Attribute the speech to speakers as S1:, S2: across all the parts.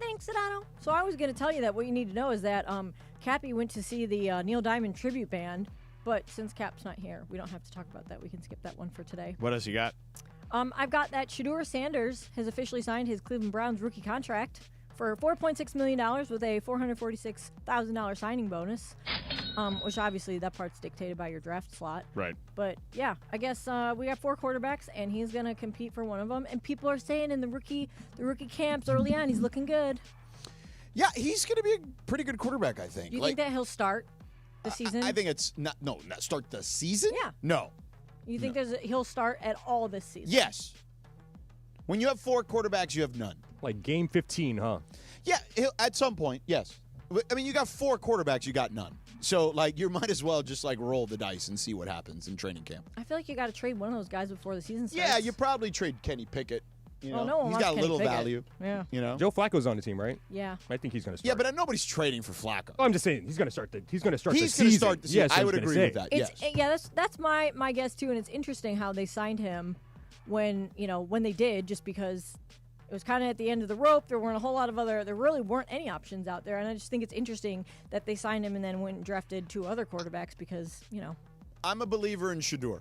S1: Thanks, Sedano. So I was going to tell you that what you need to know is that Cappy went to see the Neil Diamond tribute band, but since Cap's not here, we don't have to talk about that. We can skip that one for today.
S2: What else you got?
S1: I've got that Shedeur Sanders has officially signed his Cleveland Browns rookie contract for $4.6 million with a $446,000 signing bonus, which obviously that part's dictated by your draft slot.
S2: Right.
S1: But, yeah, I guess we got 4 quarterbacks, and he's going to compete for one of them. And people are saying in the rookie camps early on, he's looking good.
S3: Yeah, he's going to be a pretty good quarterback, I think.
S1: Do you think that he'll start the season?
S3: I think it's not start the season?
S1: Yeah.
S3: No.
S1: You think he'll start at all this season?
S3: Yes. When you have 4 quarterbacks, you have none.
S4: Like game 15, huh?
S3: Yeah, at some point, yes. I mean, you got 4 quarterbacks, you got none. So, like, you might as well just, like, roll the dice and see what happens in training camp.
S1: I feel like you got to trade one of those guys before the season starts.
S3: Yeah, you probably trade Kenny Pickett. You know,
S1: no one
S3: he's
S1: wants
S3: got a
S1: Kenny
S3: little
S1: Pickett.
S3: value.
S1: Yeah.
S3: You know?
S4: Joe Flacco's on the team, right?
S1: Yeah.
S4: I think he's going to start.
S3: Yeah, but nobody's trading for Flacco.
S4: Oh, I'm just saying he's going to start the season.
S3: He's going to start the season.
S4: Yes,
S3: I would agree with that. Yes.
S1: Yeah, that's my guess too, and it's interesting how they signed him when they did, just because it was kind of at the end of the rope. There weren't a whole lot of there really weren't any options out there, and I just think it's interesting that they signed him and then went and drafted 2 other quarterbacks because
S3: I'm a believer in Shedeur.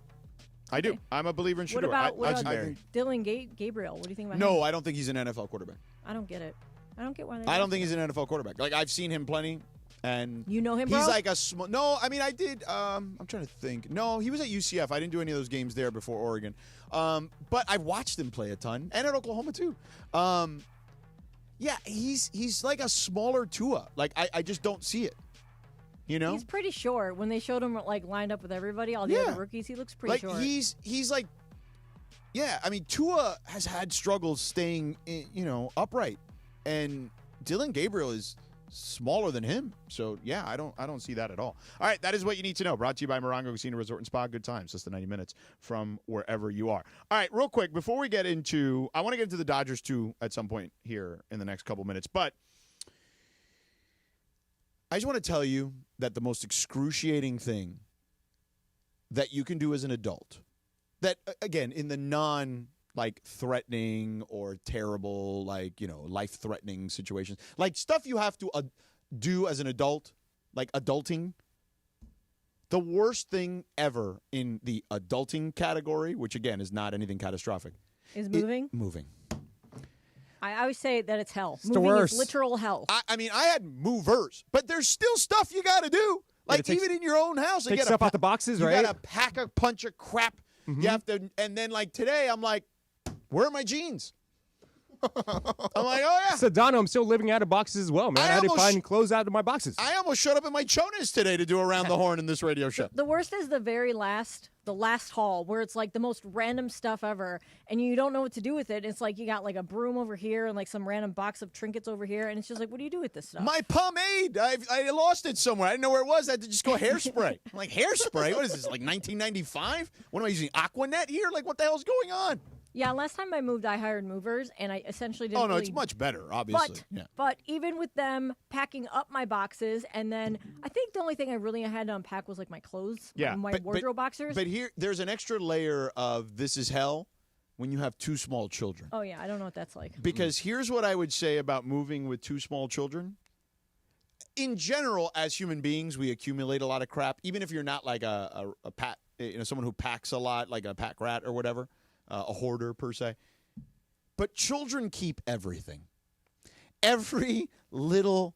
S3: I do. I'm a believer in Shedeur.
S1: What about Dylan Gabriel? What do you think about him?
S3: No, I don't think he's an NFL quarterback.
S1: I don't get it. I don't get why.
S3: I don't think he's an NFL quarterback. Like, I've seen him plenty, and
S1: you know him, bro?
S3: He's like a small. No, I mean I did. I'm trying to think. No, he was at UCF. I didn't do any of those games there before Oregon, but I watched him play a ton, and at Oklahoma too. Yeah, he's like a smaller Tua. Like I just don't see it. You know,
S1: he's pretty short. When they showed him like lined up with everybody, all the other rookies, he looks pretty short.
S3: He's like, yeah. I mean, Tua has had struggles staying, upright, and Dylan Gabriel is smaller than him. So yeah, I don't see that at all. All right, that is what you need to know. Brought to you by Morongo Casino Resort and Spa. Good times, just the 90 minutes from wherever you are. All right, real quick before we get into, I want to get into the Dodgers too at some point here in the next couple minutes, but I just want to tell you that the most excruciating thing that you can do as an adult, that, again, in the non-threatening or terrible, life-threatening situations, like stuff you have to do as an adult, like adulting, the worst thing ever in the adulting category, which, again, is not anything catastrophic.
S1: Is moving?
S3: Moving.
S1: I always say that it's hell.
S4: It's
S1: moving
S4: the worst.
S1: is literal hell.
S3: I mean, I had movers, but there's still stuff you got to do. Like, even in your own house.
S4: Take stuff out the boxes, right?
S3: You got to pack a punch of crap.
S4: Mm-hmm.
S3: You have to, and then, like, today, I'm like, where are my jeans? I'm like, oh, yeah.
S4: Sedano, I'm still living out of boxes as well, man. I had to find clothes out of my boxes.
S3: I almost showed up in my chonas today to do Around the Horn in this radio show.
S1: The worst is the last haul, where it's like the most random stuff ever, and you don't know what to do with it. It's like you got like a broom over here and like some random box of trinkets over here, and it's just like, what do you do with this stuff?
S3: My pomade, I lost it somewhere. I didn't know where it was. I had to just go hairspray. I'm like, hairspray? What is this, like 1995? What am I using, Aquanet here? Like, what the hell's going on?
S1: Yeah, last time I moved, I hired movers, and I essentially didn't.
S3: Oh no, it's much better, obviously.
S1: But even with them packing up my boxes, and then I think the only thing I really had to unpack was like my clothes, my wardrobe boxers.
S3: But here, there's an extra layer of this is hell when you have 2 small children.
S1: Oh yeah, I don't know what that's like.
S3: Because here's what I would say about moving with 2 small children. In general, as human beings, we accumulate a lot of crap, even if you're not like a pack, someone who packs a lot, like a pack rat or whatever. A hoarder, per se. But children keep everything. Every little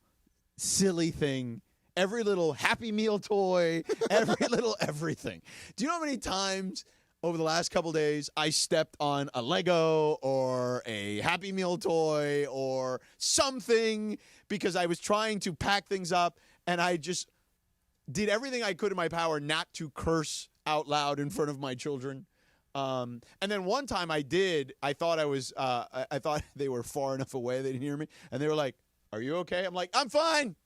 S3: silly thing, every little Happy Meal toy, every little everything. Do you know how many times over the last couple days I stepped on a Lego or a Happy Meal toy or something because I was trying to pack things up, and I just did everything I could in my power not to curse out loud in front of my children. And then one time I thought I thought they were far enough away they didn't hear me, and they were like, "Are you okay?" I'm like, "I'm fine."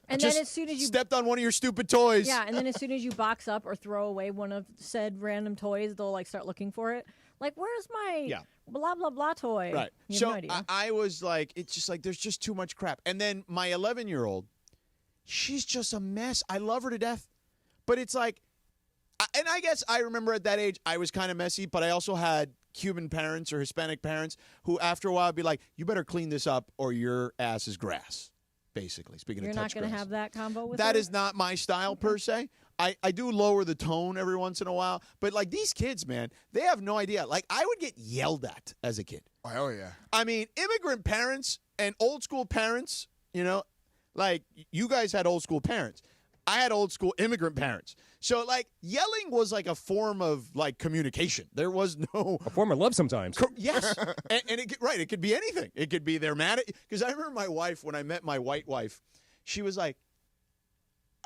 S1: And then as soon as you
S3: stepped on one of your stupid toys.
S1: Yeah, and then as soon as you box up or throw away one of said random toys, they'll like start looking for it. Like, where's my blah blah blah toy?
S3: Right.
S1: You have
S3: So
S1: no idea.
S3: I was like, it's just like there's just too much crap. And then my 11-year-old, she's just a mess. I love her to death, but it's like. And I guess I remember at that age I was kind of messy, but I also had Cuban parents or Hispanic parents who after a while would be like, you better clean this up or your ass is grass, basically. Speaking
S1: You're
S3: of
S1: not
S3: going to
S1: have that combo with
S3: That
S1: her?
S3: is not my style per se. I do lower the tone every once in a while. But, like, these kids, man, they have no idea. Like, I would get yelled at as a kid.
S2: Oh, yeah.
S3: I mean, immigrant parents and old school parents, you know, like, you guys had old school parents. I had old school immigrant parents. So, like, yelling was like a form of, like, communication. There was no...
S4: A form of love sometimes.
S3: Yes. and it could be anything. It could be they're mad at... Because I remember my wife, when I met my white wife, she was like,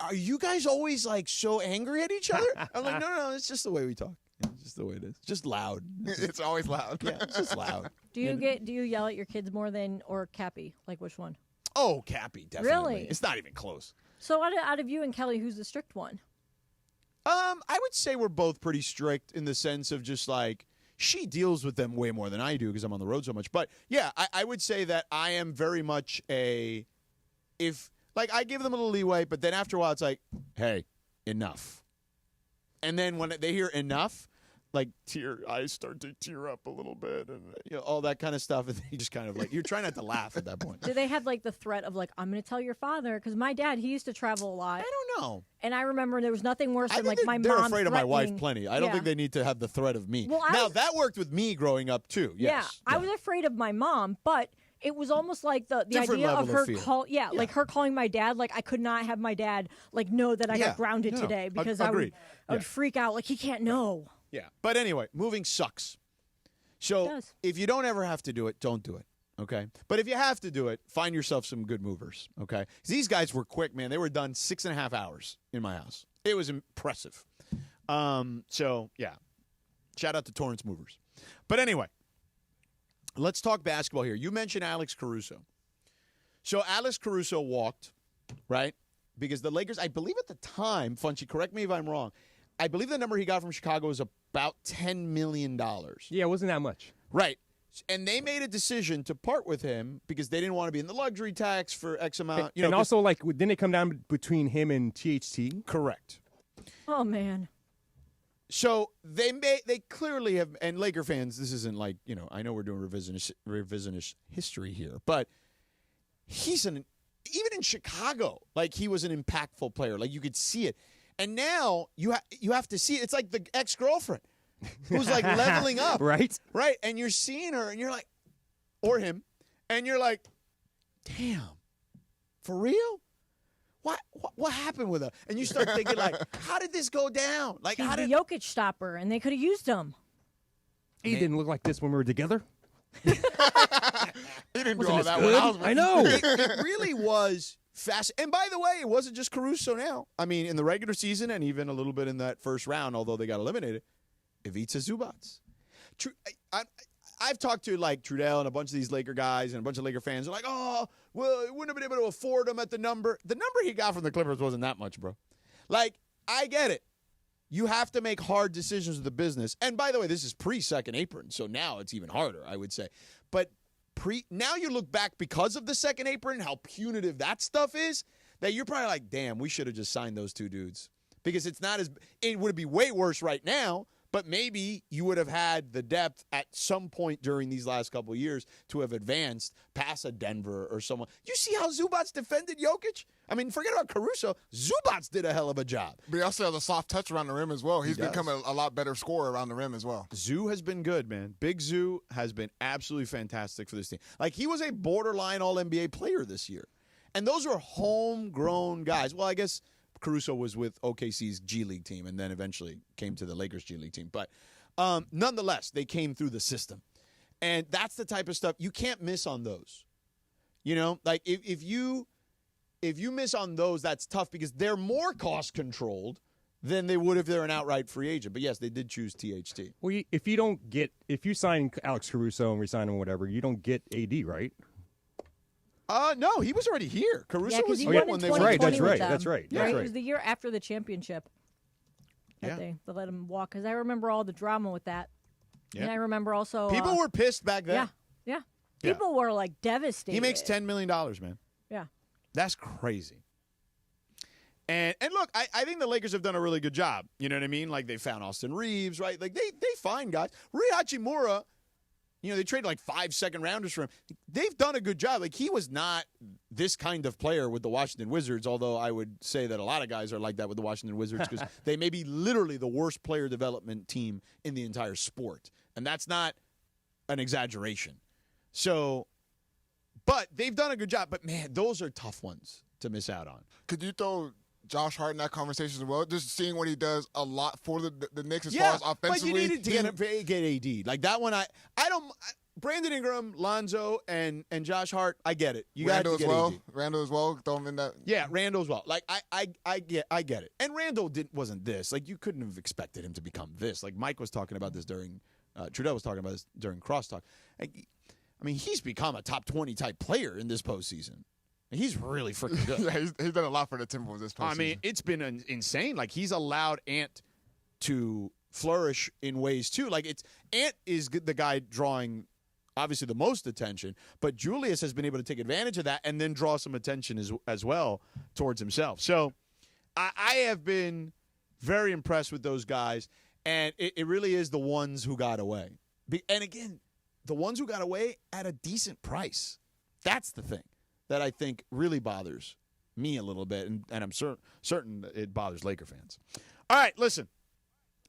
S3: are you guys always, like, so angry at each other? I'm like, no, it's just the way we talk. It's just the way it is. It's just loud.
S2: It's always loud.
S3: Yeah, it's just loud.
S1: Do you yell at your kids more than, or Cappy? Like, which one?
S3: Oh, Cappy, definitely.
S1: Really?
S3: It's not even close.
S1: So out of you and Kelly, who's the strict one?
S3: I would say we're both pretty strict in the sense of just, like, she deals with them way more than I do because I'm on the road so much. But, yeah, I would say that I am very much like, I give them a little leeway, but then after a while it's like, hey, enough. And then when they hear enough, like, eyes start to tear up a little bit and, you know, all that kind of stuff. And you just kind of, like, you're trying not to laugh at that point.
S1: Do they have, like, the threat of, like, I'm going to tell your father? Because my dad, he used to travel a lot.
S3: I don't know.
S1: And I remember there was nothing worse than, like, my mom
S3: they're afraid of my wife
S1: threatening-
S3: plenty. I don't think they need to have the threat of me.
S1: Well,
S3: now, that worked with me growing up, too. Yes.
S1: Yeah, I was afraid of my mom, but it was almost like the
S3: Different
S1: idea of
S3: level
S1: her
S3: of fear.
S1: like her calling my dad. Like, I could not have my dad, like, know that I got grounded today because I would freak out. Like, he can't know.
S3: Yeah. But anyway, moving sucks. So if you don't ever have to do it, don't do it. Okay. But if you have to do it, find yourself some good movers. Okay. These guys were quick, man. They were done 6.5 hours in my house. It was impressive. So yeah. Shout out to Torrance Movers. But anyway, let's talk basketball here. You mentioned Alex Caruso. So Alex Caruso walked, right? Because the Lakers, I believe at the time, Funchy, correct me if I'm wrong, I believe the number he got from Chicago was about $10 million.
S4: Yeah, it wasn't that much.
S3: Right. And they made a decision to part with him because they didn't want to be in the luxury tax for X amount.
S4: And also, like, didn't it come down between him and THT?
S3: Correct.
S1: Oh, man.
S3: So they clearly have, and Laker fans, this isn't like, you know, I know we're doing revisionist history here, but even in Chicago, like, he was an impactful player. Like, you could see it. And now you have to see it. It's like the ex-girlfriend who's, like, leveling up.
S4: Right.
S3: Right. And you're seeing her and you're like, or him, and you're like, damn, for real? What happened with her? And you start thinking, like, how did this go down? Like,
S1: He's the Jokic stopper, and they could have used him.
S4: He didn't look like this when we were together.
S2: He didn't do all that when I was with
S4: I know.
S3: It really was fast. And by the way, it wasn't just Caruso now. I mean, in the regular season and even a little bit in that first round, although they got eliminated, Ivica Zubac. I've talked to, like, Trudell and a bunch of these Laker guys and a bunch of Laker fans. They're like, oh, well, it wouldn't have been able to afford him at the number. The number he got from the Clippers wasn't that much, bro. Like, I get it. You have to make hard decisions with the business. And by the way, this is pre-second apron, so now it's even harder, I would say. But now you look back because of the second apron, how punitive that stuff is, that you're probably like, damn, we should have just signed those two dudes. Because it would be way worse right now, but maybe you would have had the depth at some point during these last couple of years to have advanced past a Denver or someone. You see how Zubac defended Jokic? I mean, forget about Caruso. Zubac did a hell of a job.
S2: But he also has a soft touch around the rim as well. He's become a lot better scorer around the rim as well.
S3: Zoo has been good, man. Big Zoo has been absolutely fantastic for this team. Like, he was a borderline All-NBA player this year. And those were homegrown guys. Well, I guess Caruso was with OKC's G League team and then eventually came to the Lakers G League team. But nonetheless, they came through the system. And that's the type of stuff you can't miss on those. You know, like, if you miss on those, that's tough because they're more cost controlled than they would if they're an outright free agent. But yes, they did choose THT.
S4: Well, if you sign Alex Caruso and resign him or whatever, you don't get AD, right?
S3: No, he was already here. Caruso was
S1: he
S3: here
S1: won
S3: when
S1: in
S3: they were.
S4: That's right.
S1: That's
S4: right.
S1: It was the year after the championship that they let him walk. Because I remember all the drama with that. Yeah. And I remember also
S3: people were pissed back then.
S1: Yeah. People were, like, devastated.
S3: He makes $10 million, man.
S1: Yeah.
S3: That's crazy. And look, I think the Lakers have done a really good job. You know what I mean? Like, they found Austin Reeves, right? Like, they find guys. Rui Hachimura, they traded like 5 second-rounders for him. They've done a good job. Like, he was not this kind of player with the Washington Wizards, although I would say that a lot of guys are like that with the Washington Wizards because they may be literally the worst player development team in the entire sport. And that's not an exaggeration. So, but they've done a good job. But, man, those are tough ones to miss out on.
S2: Could you throw Josh Hart in that conversation as well? Just seeing what he does a lot for the Knicks as far as offensively.
S3: But you needed to get AD. Like, that one, I don't – Brandon Ingram, Lonzo, and Josh Hart, I get it. You got to get AD.
S2: Randall as well. Throw him in that.
S3: Yeah, Randall as well. Like, I get it. And Randall wasn't this. Like, you couldn't have expected him to become this. Like, Mike was talking about this during Trudell was talking about this during Crosstalk. Like, I mean, he's become a top 20 type player in this postseason. He's really freaking good.
S2: Yeah, he's done a lot for the Timberwolves this postseason.
S3: I mean, it's been insane. Like, he's allowed Ant to flourish in ways, too. Like, Ant is the guy drawing, obviously, the most attention, but Julius has been able to take advantage of that and then draw some attention as well towards himself. So I have been very impressed with those guys, and it really is the ones who got away. And, again, the ones who got away at a decent price. That's the thing that I think really bothers me a little bit, and I'm certain it bothers Laker fans. All right, listen.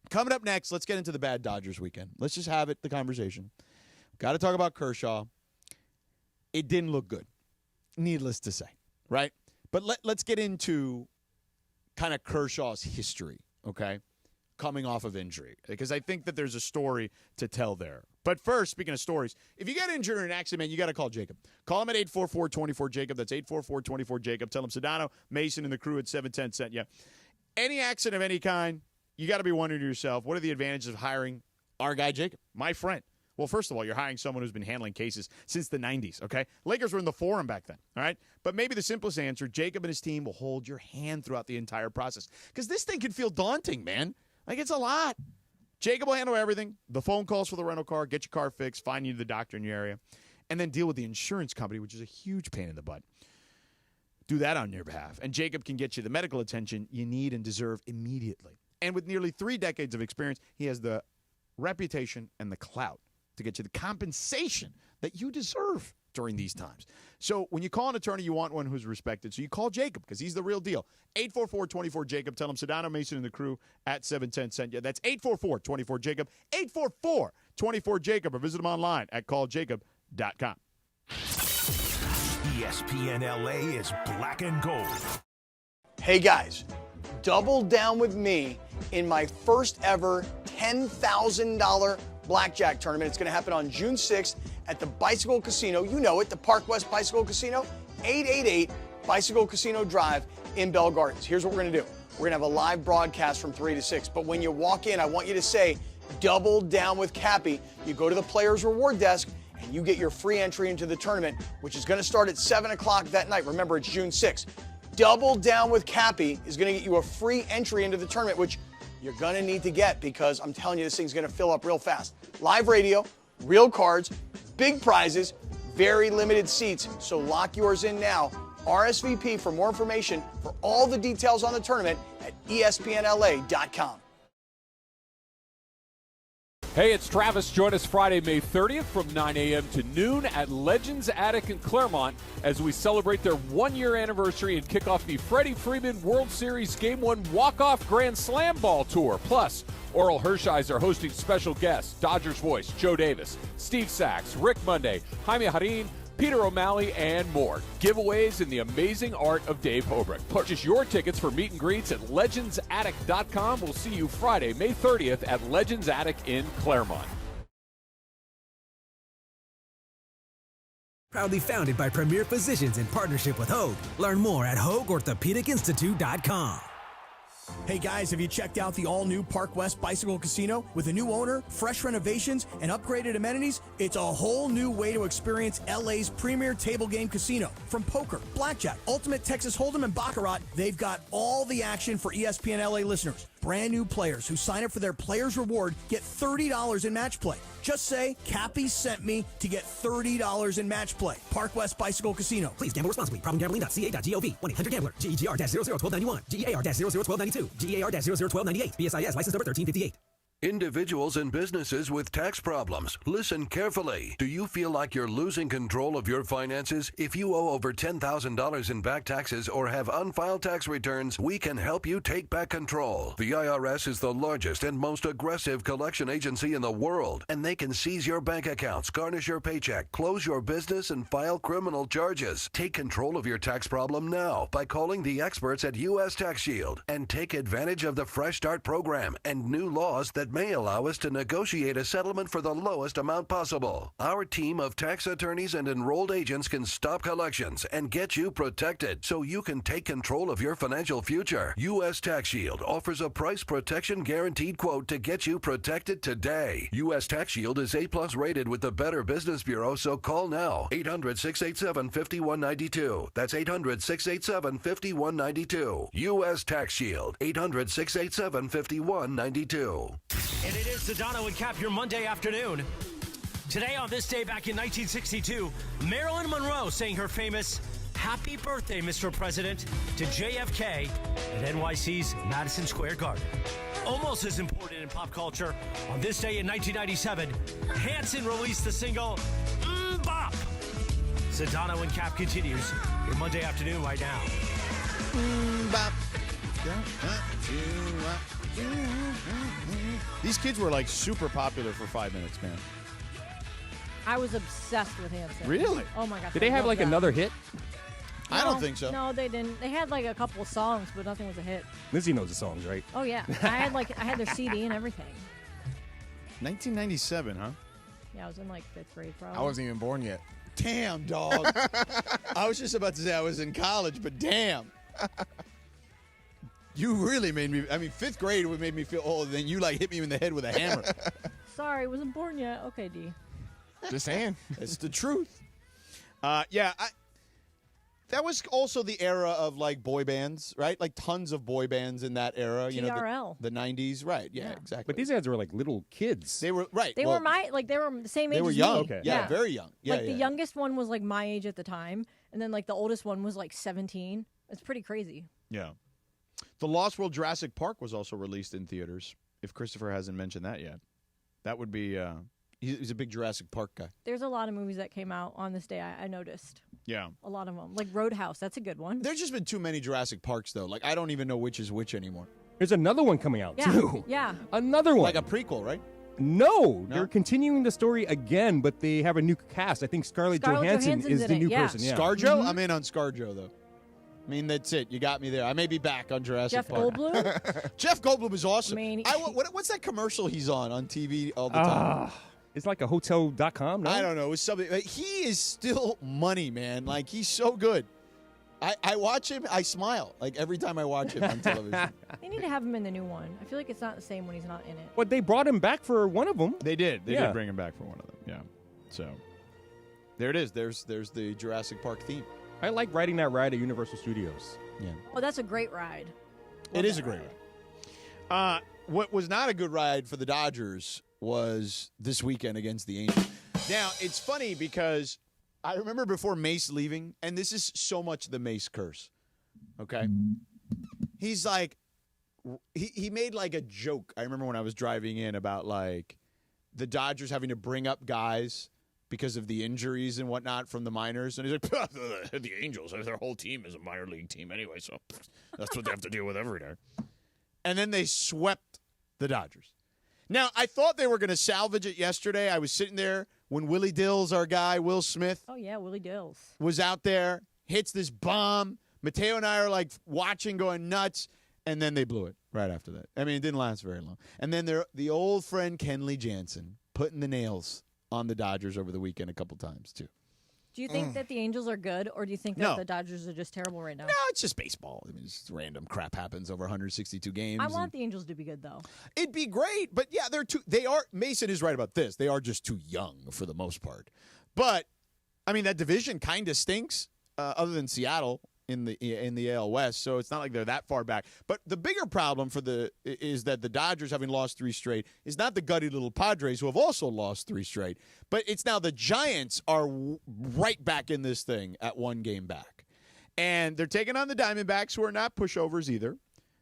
S3: Coming up next, let's get into the bad Dodgers weekend. Let's just have the conversation. Got to talk about Kershaw. It didn't look good, needless to say, right? But let's get into kind of Kershaw's history, okay, coming off of injury, because I think that there's a story to tell there. But first, speaking of stories, if you get injured in an accident, you got to call Jacob. Call him at 844-24-JACOB. That's 844-24-JACOB. Tell him Sedano, Mason, and the crew at 710 sent you. Any accident of any kind, you got to be wondering to yourself, what are the advantages of hiring our guy Jacob, my friend? Well, first of all, you're hiring someone who's been handling cases since the 90s, okay? Lakers were in the Forum back then, all right? But maybe the simplest answer, Jacob and his team will hold your hand throughout the entire process. Because this thing can feel daunting, man. Like, it's a lot. Jacob will handle everything. The phone calls for the rental car, get your car fixed, find you the doctor in your area, and then deal with the insurance company, which is a huge pain in the butt. Do that on your behalf. And Jacob can get you the medical attention you need and deserve immediately. And with nearly 3 decades of experience, he has the reputation and the clout to get you the compensation that you deserve during these times. So when you call an attorney, you want one who's respected. So you call Jacob because he's the real deal. 844-24-JACOB. Tell him Sedano, Mason, and the crew at 710 sent you. That's 844-24-JACOB. 844-24-JACOB. Or visit them online at calljacob.com.
S5: ESPN LA is black and gold.
S6: Hey guys, double down with me in my first ever $10,000 blackjack tournament. It's going to happen on June 6th at the Bicycle Casino. You know it, the Park West Bicycle Casino, 888 Bicycle Casino Drive in Bell Gardens. Here's what we're going to do. We're going to have a live broadcast from 3 to 6. But when you walk in, I want you to say, double down with Cappy. You go to the Players Reward Desk and you get your free entry into the tournament, which is going to start at 7 o'clock that night. Remember, it's June 6th. Double down with Cappy is going to get you a free entry into the tournament, which you're going to need to get because I'm telling you, this thing's going to fill up real fast. Live radio, real cards, big prizes, very limited seats. So lock yours in now. RSVP for more information for all the details on the tournament at ESPNLA.com.
S7: Hey, it's Travis. Join us Friday, May 30th from 9 a.m. to noon at Legends Attic in Claremont as we celebrate their 1-year anniversary and kick off the Freddie Freeman World Series Game 1 Walk-Off Grand Slam Ball Tour. Plus, Oral Hershiser are hosting special guests, Dodgers voice Joe Davis, Steve Sachs, Rick Monday, Jaime Harin, Peter O'Malley, and more. Giveaways in the amazing art of Dave Hobrick. Purchase your tickets for meet and greets at legendsattic.com. We'll see you Friday, May 30th at Legends Attic in Claremont.
S8: Proudly founded by Premier Physicians in partnership with Hoag. Learn more at HoagOrthopedicInstitute.com.
S9: Hey guys, have you checked out the all-new Park West Bicycle Casino? With a new owner, fresh renovations, and upgraded amenities, it's a whole new way to experience LA's premier table game casino. From poker, blackjack, ultimate Texas Hold'em, and Baccarat, they've got all the action for ESPN LA listeners. Brand new players who sign up for their Players Reward get $30 in match play. Just say, Cappy sent me to get $30 in match play. Park West Bicycle Casino.
S8: Please gamble responsibly. Problemgambling.ca.gov. 1-800-GAMBLER. GEGR-001291. GEAR-001292. GEAR-001298. BSIS license number 1358.
S10: Individuals and businesses with tax problems, listen carefully. Do you feel like you're losing control of your finances? If you owe over $10,000 in back taxes or have unfiled tax returns, we can help you take back control. The IRS is the largest and most aggressive collection agency in the world, and they can seize your bank accounts, garnish your paycheck, close your business, and file criminal charges. Take control of your tax problem now by calling the experts at U.S. Tax Shield and take advantage of the Fresh Start program and new laws that may allow us to negotiate a settlement for the lowest amount possible. Our team of tax attorneys and enrolled agents can stop collections and get you protected so you can take control of your financial future. U.S. Tax Shield offers a price protection guaranteed quote to get you protected today. U.S. Tax Shield is A+ rated with the Better Business Bureau, so call now. 800-687-5192. That's 800-687-5192. U.S. Tax Shield. 800-687-5192.
S11: And it is Sedano and Kap, your Monday afternoon. Today, on this day back in 1962, Marilyn Monroe saying her famous "Happy Birthday, Mr. President" to JFK at NYC's Madison Square Garden. Almost as important in pop culture, on this day in 1997, Hanson released the single "Bop." Sedano and Kap continues your Monday afternoon right now.
S3: Bop. These kids were like super popular for 5 minutes, man.
S1: I was obsessed with Hanson.
S3: Really?
S1: Oh my gosh.
S4: Did they have like another hit?
S3: I don't think so.
S1: No, they didn't. They had like a couple of songs, but nothing was a hit.
S4: Lizzie knows the songs, right?
S1: Oh yeah, I had their CD and everything.
S3: 1997, huh?
S1: Yeah, I was in like 5th grade probably.
S2: I wasn't even born yet.
S3: Damn, dog. I was just about to say I was in college, but damn. You really made me. I mean, 5th grade would make me feel old. Then you like hit me in the head with a hammer.
S1: Sorry, wasn't born yet. Okay, D.
S2: Just saying.
S3: It's the truth. Yeah, that was also the era of like boy bands, right? Like tons of boy bands in that era. You know,
S1: TRL.
S3: the 90s, right? Yeah, exactly.
S4: But these guys were like little kids.
S3: They were right.
S1: They were the same age.
S3: They were
S1: as
S3: young.
S1: Me.
S3: Okay. Yeah, very young. Yeah,
S1: the youngest one was like my age at the time, and then like the oldest one was like 17. It's pretty crazy.
S3: Yeah. The Lost World Jurassic Park was also released in theaters, if Christopher hasn't mentioned that yet. That would be, he's a big Jurassic Park guy.
S1: There's a lot of movies that came out on this day, I noticed.
S3: Yeah.
S1: A lot of them. Like Roadhouse, that's a good one.
S3: There's just been too many Jurassic Parks, though. Like, I don't even know which is which anymore.
S4: There's another one coming out,
S1: Yeah,
S4: too.
S1: yeah.
S4: Another one.
S3: Like a prequel, right?
S4: No, they're continuing the story again, but they have a new cast. I think Scarlett Johansson is
S1: in
S4: the
S1: it,
S4: new
S1: yeah.
S4: person. Yeah.
S3: ScarJo? I'm in on ScarJo, though. I mean, that's it. You got me there. I may be back on Jurassic
S1: Jeff
S3: Park.
S1: Goldblum?
S3: Jeff Goldblum is awesome.
S1: I mean,
S3: what's that commercial he's on TV all the time?
S4: It's like a hotel.com, no?
S3: I don't know. It's something. He is still money, man. Like, he's so good. I watch him. I smile like every time I watch him on television.
S1: They need to have him in the new one. I feel like it's not the same when he's not in it.
S4: But they brought him back for one of them.
S3: They did. They
S4: Yeah.
S3: did bring him back for one of them. Yeah. So there it is. There's the Jurassic Park theme.
S4: I like riding that ride at Universal Studios.
S3: Yeah.
S1: Oh, that's a great ride.
S3: It is a great ride. What was not a good ride for the Dodgers was this weekend against the Angels. Now, it's funny because I remember before Mace leaving, and this is so much the Mace curse, okay? He's like, he made like a joke. I remember when I was driving in about like the Dodgers having to bring up guys because of the injuries and whatnot from the minors. And he's like, the Angels, their whole team is a minor league team anyway, so that's what they have to deal with every day. And then they swept the Dodgers. Now, I thought they were going to salvage it yesterday. I was sitting there when Willie Dills, our guy, Will Smith,
S1: Oh, yeah, Willie Dills.
S3: was out there, hits this bomb. Mateo and I are like watching, going nuts. And then they blew it right after that. I mean, it didn't last very long. And then the old friend Kenley Jansen putting the nails on the Dodgers over the weekend a couple times, too.
S1: Do you think that the Angels are good, or do you think that
S3: No.
S1: the Dodgers are just terrible right now?
S3: No, it's just baseball. I mean, it's random crap happens over 162 games.
S1: I want the Angels to be good, though.
S3: It'd be great, but yeah, Mason is right about this. They are just too young for the most part. But, I mean, that division kind of stinks, other than Seattle. in the AL West, so it's not like they're that far back. But the bigger problem is that the Dodgers, having lost 3 straight, is not the gutty little Padres, who have also lost 3 straight, but it's now the Giants are right back in this thing at 1 game back. And they're taking on the Diamondbacks, who are not pushovers either.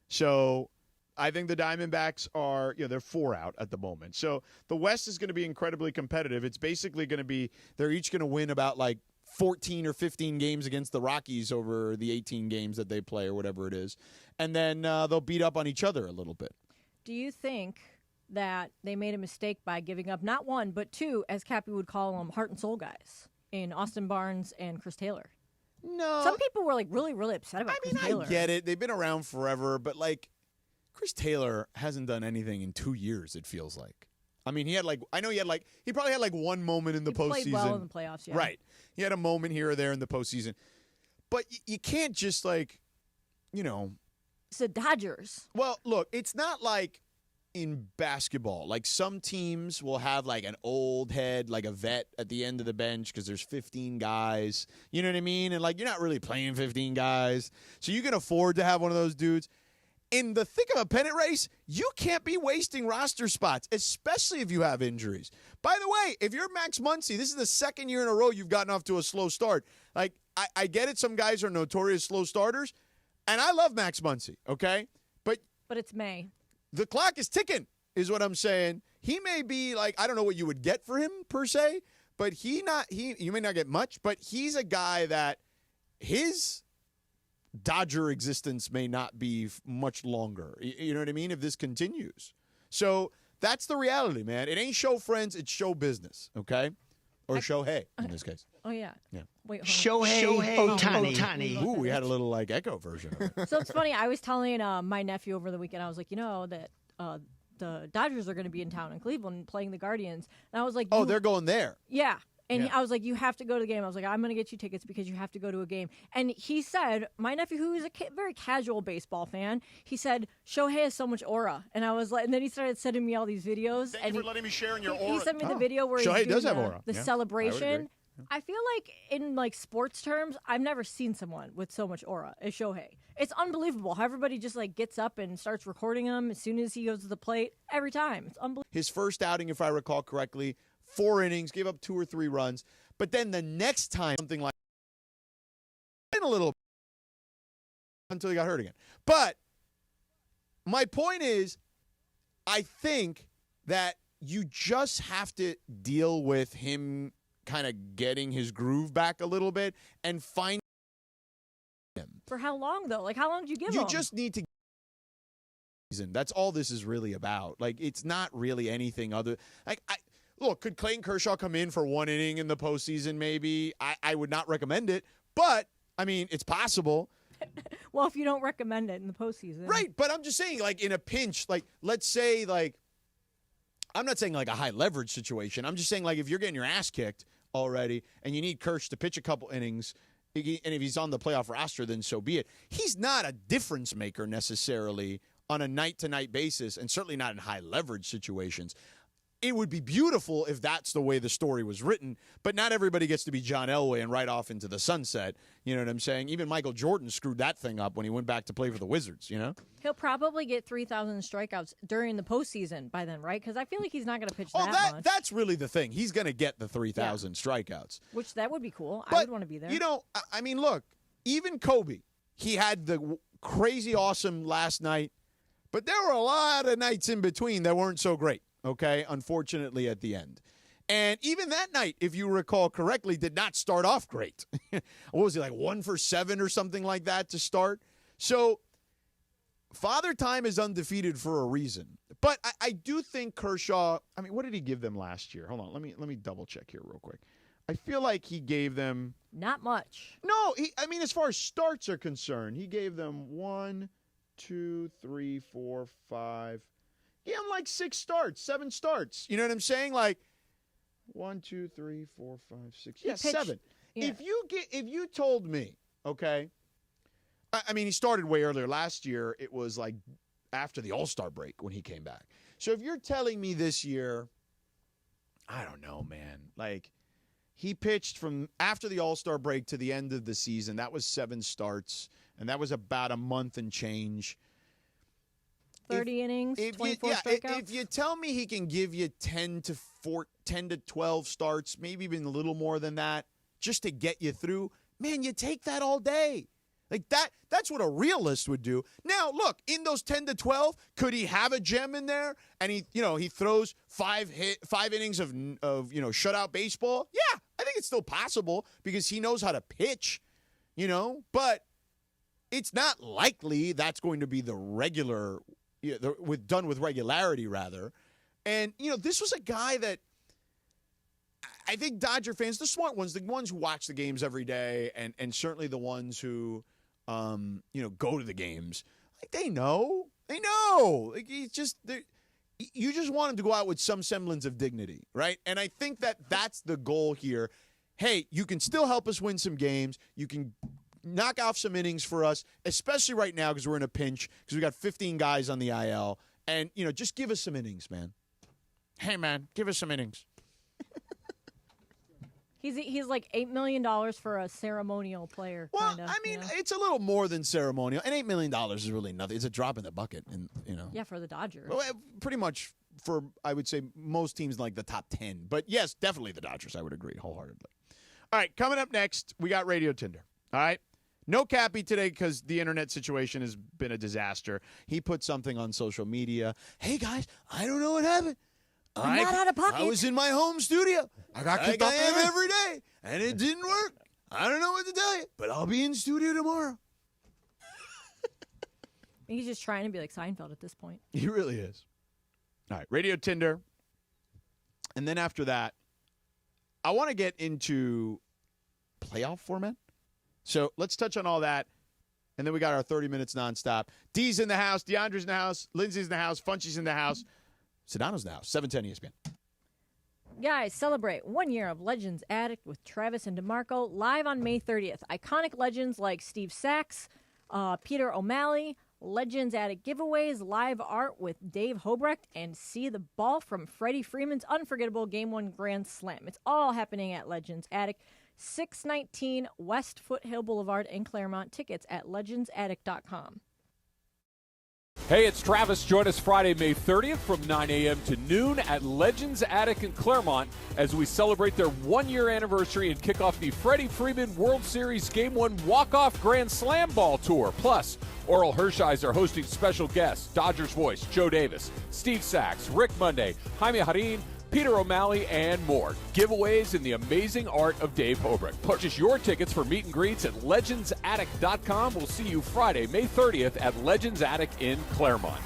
S3: So I think the Diamondbacks are, they're 4 out at the moment. So the West is going to be incredibly competitive. It's basically going to be, they're each going to win about 14 or 15 games against the Rockies over the 18 games that they play or whatever it is. And then they'll beat up on each other a little bit.
S1: Do you think that they made a mistake by giving up not 1, but 2, as Cappy would call them, heart and soul guys in Austin Barnes and Chris Taylor?
S3: No.
S1: Some people were really, really upset about Chris Taylor.
S3: I get it. They've been around forever, but Chris Taylor hasn't done anything in 2 years, it feels like. I mean, he probably had 1 moment in the postseason.
S1: He played well in the playoffs, yeah.
S3: Right. He had a moment here or there in the postseason. But you can't just
S1: It's the Dodgers.
S3: Well, look, it's not like in basketball. Some teams will have an old head, a vet at the end of the bench because there's 15 guys. You know what I mean? And you're not really playing 15 guys. So you can afford to have one of those dudes. In the thick of a pennant race, you can't be wasting roster spots, especially if you have injuries. By the way, if you're Max Muncy, this is the 2nd year in a row you've gotten off to a slow start. I get it. Some guys are notorious slow starters, and I love Max Muncy, okay? But
S1: it's May.
S3: The clock is ticking, is what I'm saying. He may be I don't know what you would get for him per se, but you may not get much, but he's a guy that his Dodger existence may not be much longer. You know what I mean? If this continues. So that's the reality, man. It ain't show friends, it's show business, okay? Or Shohei in this case.
S1: Oh, yeah.
S3: Yeah.
S1: Wait,
S11: Shohei Ohtani.
S3: Ooh, we had a little echo version of it.
S1: So it's funny. I was telling my nephew over the weekend, I was like, that the Dodgers are going to be in town in Cleveland playing the Guardians. And I was like,
S3: they're going there.
S1: Yeah. And I was like, you have to go to the game. I was like, I'm going to get you tickets because you have to go to a game. And he said, my nephew, who is a very casual baseball fan, he said, Shohei has so much aura. And I was like, and then he started sending me all these videos.
S3: Thank you for letting me share in your aura.
S1: He sent me the video where
S3: Shohei
S1: he's
S3: does
S1: doing
S3: have aura.
S1: the
S3: Yeah,
S1: celebration. I feel like in sports terms, I've never seen someone with so much aura as Shohei. It's unbelievable how everybody just gets up and starts recording him as soon as he goes to the plate every time. It's unbelievable.
S3: His first outing, if I recall correctly, 4 innings, gave up 2 or 3 runs. But then the next time, something like a little until he got hurt again. But my point is, I think that you just have to deal with him kind of getting his groove back a little bit and find him.
S1: For how long, though? How long did you give him?
S3: You just need to. That's all this is really about. It's not really anything other. Look, could Clayton Kershaw come in for 1 inning in the postseason? Maybe. I would not recommend it, but I mean, it's possible.
S1: Well, if you don't recommend it in the postseason,
S3: right? But I'm just saying, in a pinch, let's say, I'm not saying a high leverage situation. I'm just saying, if you're getting your ass kicked already and you need Kersh to pitch a couple innings, and if he's on the playoff roster, then so be it. He's not a difference maker necessarily on a night-to-night basis, and certainly not in high leverage situations. It would be beautiful if that's the way the story was written, but not everybody gets to be John Elway and ride off into the sunset. You know what I'm saying? Even Michael Jordan screwed that thing up when he went back to play for the Wizards,
S1: He'll probably get 3,000 strikeouts during the postseason by then, right? Because I feel like he's not going to pitch that much.
S3: That's really the thing. He's going to get the 3,000 strikeouts.
S1: Which, that would be cool.
S3: But,
S1: I would want to be there.
S3: I mean, look, even Kobe, he had the crazy awesome last night, but there were a lot of nights in between that weren't so great. Okay, unfortunately at the end. And even that night, if you recall correctly, did not start off great. What was he, 1 for 7 or something like that to start? So Father Time is undefeated for a reason. But I do think Kershaw, I mean, what did he give them last year? Hold on, let me double check here real quick. I feel like he gave them...
S1: Not much.
S3: No, as far as starts are concerned, he gave them 1, 2, 3, 4, 5... Yeah, I'm 6 starts, 7 starts. You know what I'm saying? 1, 2, 3, 4, 5, 6. Yeah, 7. Yeah. If you told me, okay, I mean, he started way earlier. Last year, it was after the All-Star break when he came back. So if you're telling me this year, I don't know, man. He pitched from after the All-Star break to the end of the season. That was 7 starts, and that was about a month and change.
S1: 30 innings, 24 strikeouts.
S3: If you tell me he can give you 10 to 12 starts, maybe even a little more than that, just to get you through, man, you take that all day. Like that's what a realist would do. Now, look, in those 10 to 12, could he have a gem in there and he throws 5 innings of shutout baseball? Yeah, I think it's still possible because he knows how to pitch, but it's not likely that's going to be the regular done with regularity rather. And this was a guy that I think Dodger fans, the smart ones, the ones who watch the games every day and certainly the ones who go to the games, like they know. Like you just want him to go out with some semblance of dignity, right? And I think that's the goal here. Hey, you can still help us win some games. You can knock off some innings for us, especially right now because we're in a pinch because we got 15 guys on the IL. And, just give us some innings, man. Hey, man, give us some innings.
S1: He's like $8 million for a ceremonial player.
S3: Well,
S1: kinda,
S3: I mean, it's a little more than ceremonial, and $8 million is really nothing. It's a drop in the bucket, and
S1: Yeah, for the Dodgers.
S3: Well, pretty much for I would say most teams like the top 10, but yes, definitely the Dodgers. I would agree wholeheartedly. All right, coming up next, we got Radio Tinder. All right, no Cappy today because the internet situation has been a disaster. He put something on social media. Hey guys, I don't know what happened.
S1: I'm not out of pocket.
S3: I was in my home studio.
S2: I got
S3: like
S2: kicked
S3: I
S2: off the
S3: am
S2: air.
S3: every day, and it didn't work. I don't know what to tell you, but I'll be in studio tomorrow.
S1: He's just trying to be like Seinfeld at this point.
S3: He really is. All right, Radio Tinder. And then after that, I want to get into playoff format. So let's touch on all that. And then we got our 30 minutes nonstop. D's in the house. DeAndre's in the house. Lindsay's in the house. Funchy's in the house. Sedano's in the house. 710 ESPN.
S1: Guys, celebrate 1 year of Legends Addict with Travis and DeMarco live on May 30th. Iconic legends like Steve Sachs, Peter O'Malley, Legends Addict giveaways, live art with Dave Hobrecht, and see the ball from Freddie Freeman's unforgettable Game 1 Grand Slam. It's all happening at Legends Addict, 619 West Foothill Boulevard in Claremont. Tickets at legendsaddict.com.
S7: Hey, it's Travis. Join us Friday, May 30th from 9 a.m. to noon at Legends Attic in Claremont as we celebrate their 1-year anniversary and kick off the Freddie Freeman World Series Game 1 Walk-Off Grand Slam Ball Tour. Plus, Oral Hershiser hosting special guests, Dodgers voice Joe Davis, Steve Sachs, Rick Monday, Jaime Harin, Peter O'Malley, and more. Giveaways and the amazing art of Dave Hobrecht. Purchase your tickets for meet and greets at legendsaddict.com. We'll see you Friday, May 30th at Legends Attic in Claremont.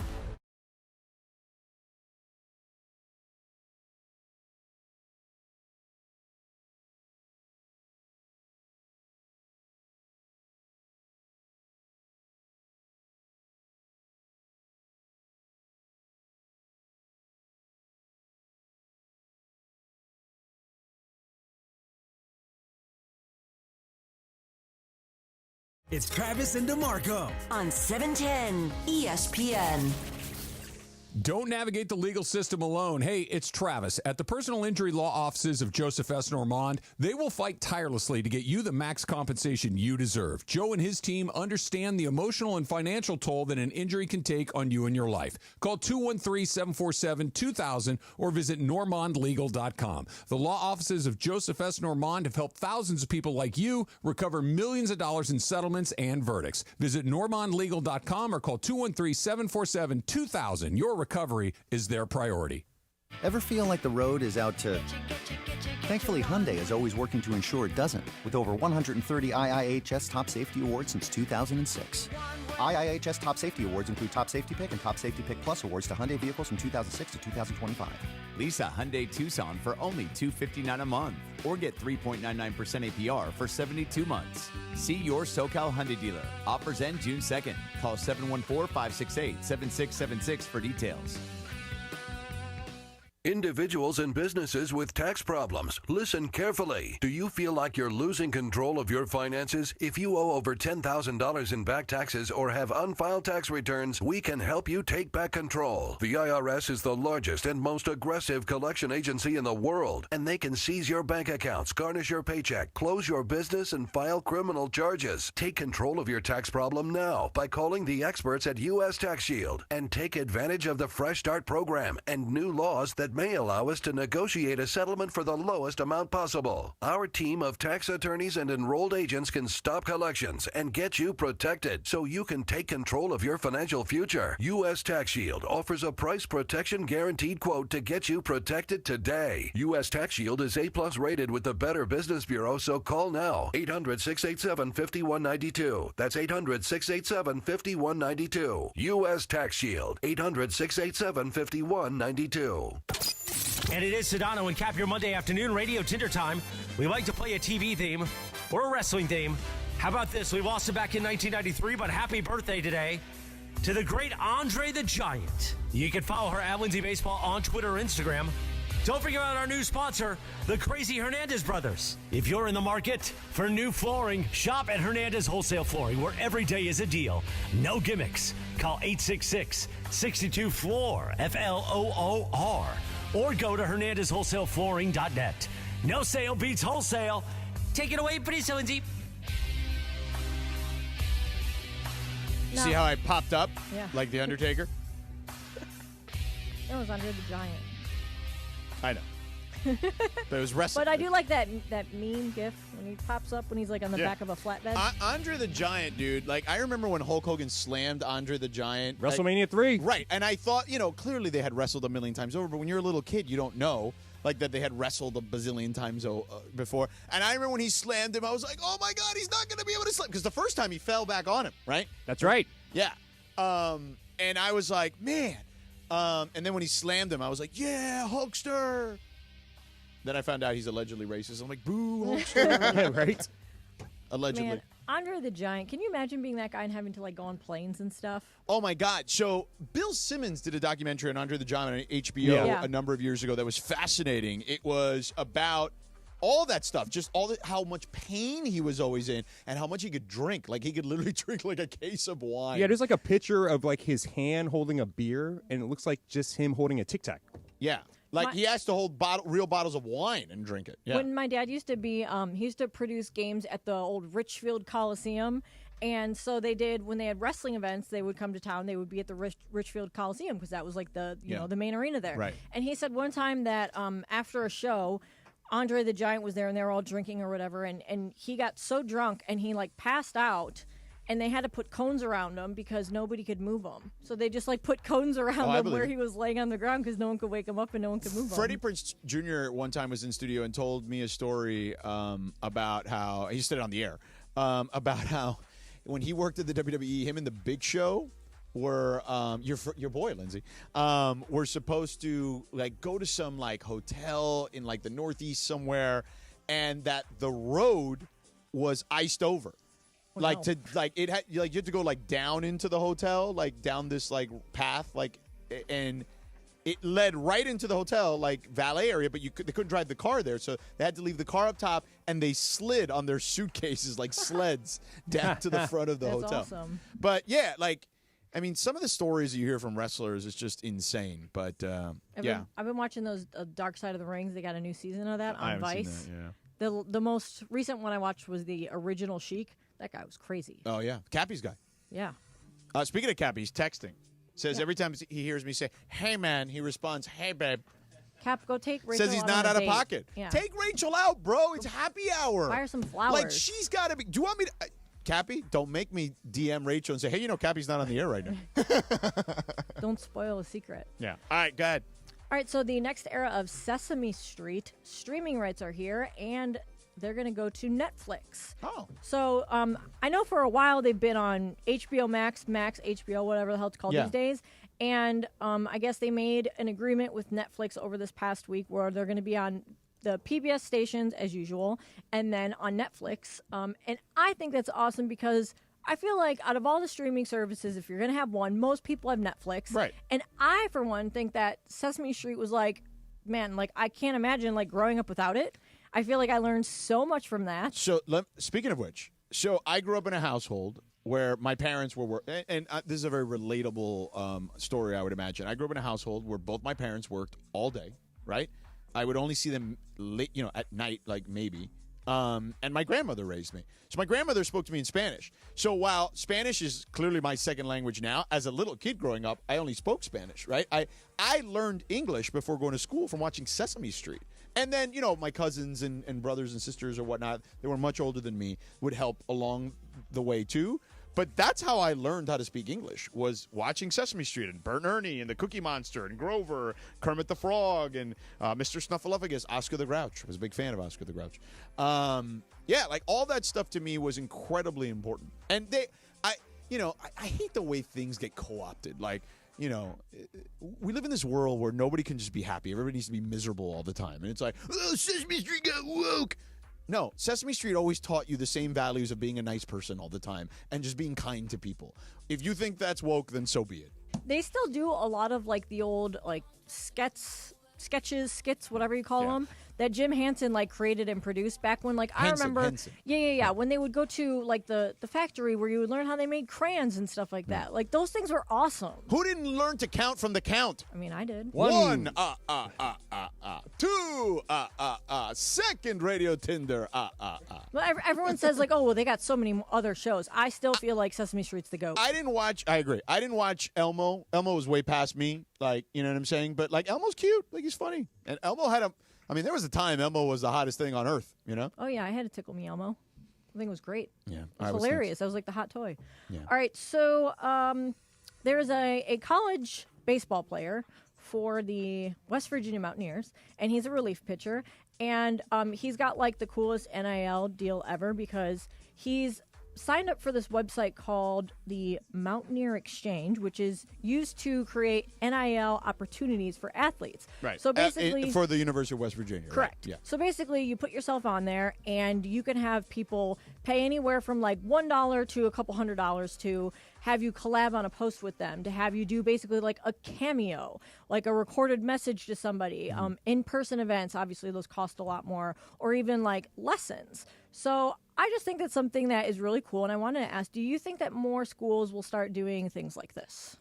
S8: It's Travis and DeMarco
S12: on 710 ESPN.
S7: Don't navigate the legal system alone. Hey, it's Travis. At the personal injury law offices of Joseph S. Normand, they will fight tirelessly to get you the max compensation you deserve. Joe and his team understand the emotional and financial toll that an injury can take on you and your life. Call 213-747-2000 or visit normandlegal.com. The law offices of Joseph S. Normand have helped thousands of people like you recover millions of dollars in settlements and verdicts. Visit normandlegal.com or call 213-747-2000. Your recovery is their priority.
S13: Ever feel like the road is out to... Thankfully, Hyundai is always working to ensure it doesn't, with over 130 IIHS Top Safety Awards since 2006. IIHS Top Safety Awards include Top Safety Pick and Top Safety Pick Plus awards to Hyundai vehicles from 2006 to 2025.
S14: Lease a Hyundai Tucson for only $259 a month, or get 3.99% APR for 72 months. See your SoCal Hyundai dealer. Offers end June 2nd. Call 714-568-7676 for details.
S10: Individuals and businesses with tax problems, listen carefully. Do you feel like you're losing control of your finances? If you owe over $10,000 in back taxes or have unfiled tax returns, we can help you take back control. The IRS is the largest and most aggressive collection agency in the world, and they can seize your bank accounts, garnish your paycheck, close your business, and file criminal charges. Take control of your tax problem now by calling the experts at U.S. Tax Shield and take advantage of the Fresh Start program and new laws that may allow us to negotiate a settlement for the lowest amount possible. Our team of tax attorneys and enrolled agents can stop collections and get you protected so you can take control of your financial future. U.S. Tax Shield offers a price protection guaranteed quote to get you protected today. U.S. Tax Shield is A+ rated with the Better Business Bureau, so call now. 800-687-5192. That's 800-687-5192. U.S. Tax Shield. 800-687-5192.
S11: And it is Sedano and Kap, your Monday afternoon radio Tinder time. We like to play a TV theme or a wrestling theme. How about this? We lost it back in 1993, but happy birthday today to the great Andre the Giant. You can follow her at Lindsay Baseball on Twitter or Instagram. Don't forget about our new sponsor, the Crazy Hernandez Brothers. If you're in the market for new flooring, shop at Hernandez Wholesale Flooring, where every day is a deal. No gimmicks. Call 866-62-FLOOR, F-L-O-O-R. Or go to HernandezWholesaleFlooring.net. No sale beats wholesale. Take it away, please, Lindsay.
S3: You see how I popped up?
S1: Yeah.
S3: Like The Undertaker?
S1: That was Andre the Giant.
S3: I know. But it was wrestling.
S1: But I do like that meme gif when he pops up when he's like on the back of a flatbed.
S3: Andre the Giant, dude. Like, I remember when Hulk Hogan slammed Andre the Giant.
S4: WrestleMania 3.
S3: Right. And I thought, clearly they had wrestled a million times over, but when you're a little kid, you don't know. Like, that they had wrestled a bazillion times before. And I remember when he slammed him, I was like, oh my God, he's not going to be able to slam. Because the first time he fell back on him, right?
S4: That's right.
S3: Yeah. And I was like, man. And then when he slammed him, I was like, yeah, Hulkster. Then I found out he's allegedly racist. I'm like, boo, Hulkster.
S4: Right?
S3: Allegedly.
S1: Man, Andre the Giant. Can you imagine being that guy and having to like go on planes and stuff?
S3: Oh my God! So Bill Simmons did a documentary on Andre the Giant on HBO a number of years ago that was fascinating. It was about all that stuff, just how much pain he was always in, and how much he could drink. Like he could literally drink like a case of wine.
S4: Yeah, there's like a picture of like his hand holding a beer, and it looks like just him holding a Tic Tac.
S3: Yeah. Like, he has to hold real bottles of wine and drink it. Yeah.
S1: When my dad used to be, he used to produce games at the old Richfield Coliseum. And so they did, when they had wrestling events, they would come to town. They would be at the Richfield Coliseum because that was like the main arena there.
S3: Right.
S1: And he said one time that after a show, Andre the Giant was there and they were all drinking or whatever. And he got so drunk and he like passed out. And they had to put cones around him because nobody could move him. So they just like put cones around him where he was laying on the ground because no one could wake him up and no one could move him.
S3: Freddie Prinze Jr. one time was in studio and told me a story about how he said it on the air about how when he worked at the WWE, him and the Big Show were your boy Lindsay were supposed to like go to some like hotel in like the Northeast somewhere, and that the road was iced over. Like you had to go like down into the hotel, like down this like path, like, and it led right into the hotel like valet area, but they couldn't drive the car there, so they had to leave the car up top, and they slid on their suitcases like sleds down to the front of the hotel.
S1: Awesome.
S3: But yeah, like, I mean, some of the stories you hear from wrestlers is just insane. But
S1: I've been watching those Dark Side of the Rings. They got a new season of that on Vice.
S3: Seen that, yeah.
S1: The most recent one I watched was the original Sheik. That guy was crazy.
S3: Oh, yeah. Cappy's guy.
S1: Yeah.
S3: Speaking of Cappy, he's texting. Says every time he hears me say, hey, man, he responds, hey, babe.
S1: Cap, go take Rachel
S3: Says he's
S1: out
S3: not
S1: on a
S3: out of
S1: date.
S3: pocket.
S1: Yeah.
S3: Take Rachel out, bro. It's happy hour.
S1: Buy her some flowers.
S3: Like, she's got to be. Do you want me to. Cappy, don't make me DM Rachel and say, hey, Cappy's not on the air right now.
S1: Don't spoil a secret.
S3: Yeah. All right, go ahead.
S1: All right, so the next era of Sesame Street streaming rights are here, and they're going to go to Netflix.
S3: Oh.
S1: So I know for a while they've been on HBO Max, HBO, whatever the hell it's called these days. And I guess they made an agreement with Netflix over this past week where they're going to be on the PBS stations as usual and then on Netflix. And I think that's awesome because I feel like out of all the streaming services, if you're going to have one, most people have Netflix.
S3: Right.
S1: And I, for one, think that Sesame Street was like man, like I can't imagine like growing up without it. I feel like I learned so much from that.
S3: So speaking of which, so I grew up in a household where my parents were and this is a very relatable story, I would imagine. I grew up in a household where both my parents worked all day, right? I would only see them late, at night, like maybe. And my grandmother raised me. So my grandmother spoke to me in Spanish. So while Spanish is clearly my second language now, as a little kid growing up, I only spoke Spanish, right? I learned English before going to school from watching Sesame Street. And then, my cousins and brothers and sisters or whatnot, they were much older than me, would help along the way too. But that's how I learned how to speak English, was watching Sesame Street and Bert and Ernie and the Cookie Monster and Grover, Kermit the Frog and Mr. Snuffleupagus, Oscar the Grouch. I was a big fan of Oscar the Grouch. Like all that stuff to me was incredibly important. And I hate the way things get co-opted. Like, we live in this world where nobody can just be happy. Everybody needs to be miserable all the time. And it's like, oh, Sesame Street got woke. No, Sesame Street always taught you the same values of being a nice person all the time and just being kind to people. If you think that's woke, then so be it.
S1: They still do a lot of like the old like skits, whatever you call them, that Jim Henson like created and produced back when I remember. Yeah. When they would go to like the factory where you would learn how they made crayons and stuff like that. Like those things were awesome.
S3: Who didn't learn to count from the count?
S1: I mean, I did.
S3: One, two, second radio Tinder,
S1: Well, everyone says like, oh, well, they got so many other shows. I still feel like Sesame Street's the GOAT.
S3: I agree. I didn't watch Elmo. Elmo was way past me. Like, you know what I'm saying? But like Elmo's cute. Like he's funny. And Elmo had there was a time Elmo was the hottest thing on earth,
S1: Oh, yeah. I had a Tickle Me Elmo. I think it was great.
S3: Yeah.
S1: It was hilarious. That was like the hot toy.
S3: Yeah.
S1: All right. So there's a college baseball player for the West Virginia Mountaineers, and he's a relief pitcher. And he's got like the coolest NIL deal ever because he's signed up for this website called the Mountaineer Exchange, which is used to create NIL opportunities for athletes.
S3: Right.
S1: So basically,
S3: for the University of West Virginia.
S1: Correct.
S3: Right? Yeah.
S1: So basically, you put yourself on there, and you can have people pay anywhere from like $1 to a couple $100 to have you collab on a post with them, to have you do basically like a cameo, like a recorded message to somebody. In-person events, obviously, those cost a lot more, or even like lessons. So I just think that's something that is really cool, and I wanted to ask, do you think that more schools will start doing things like this?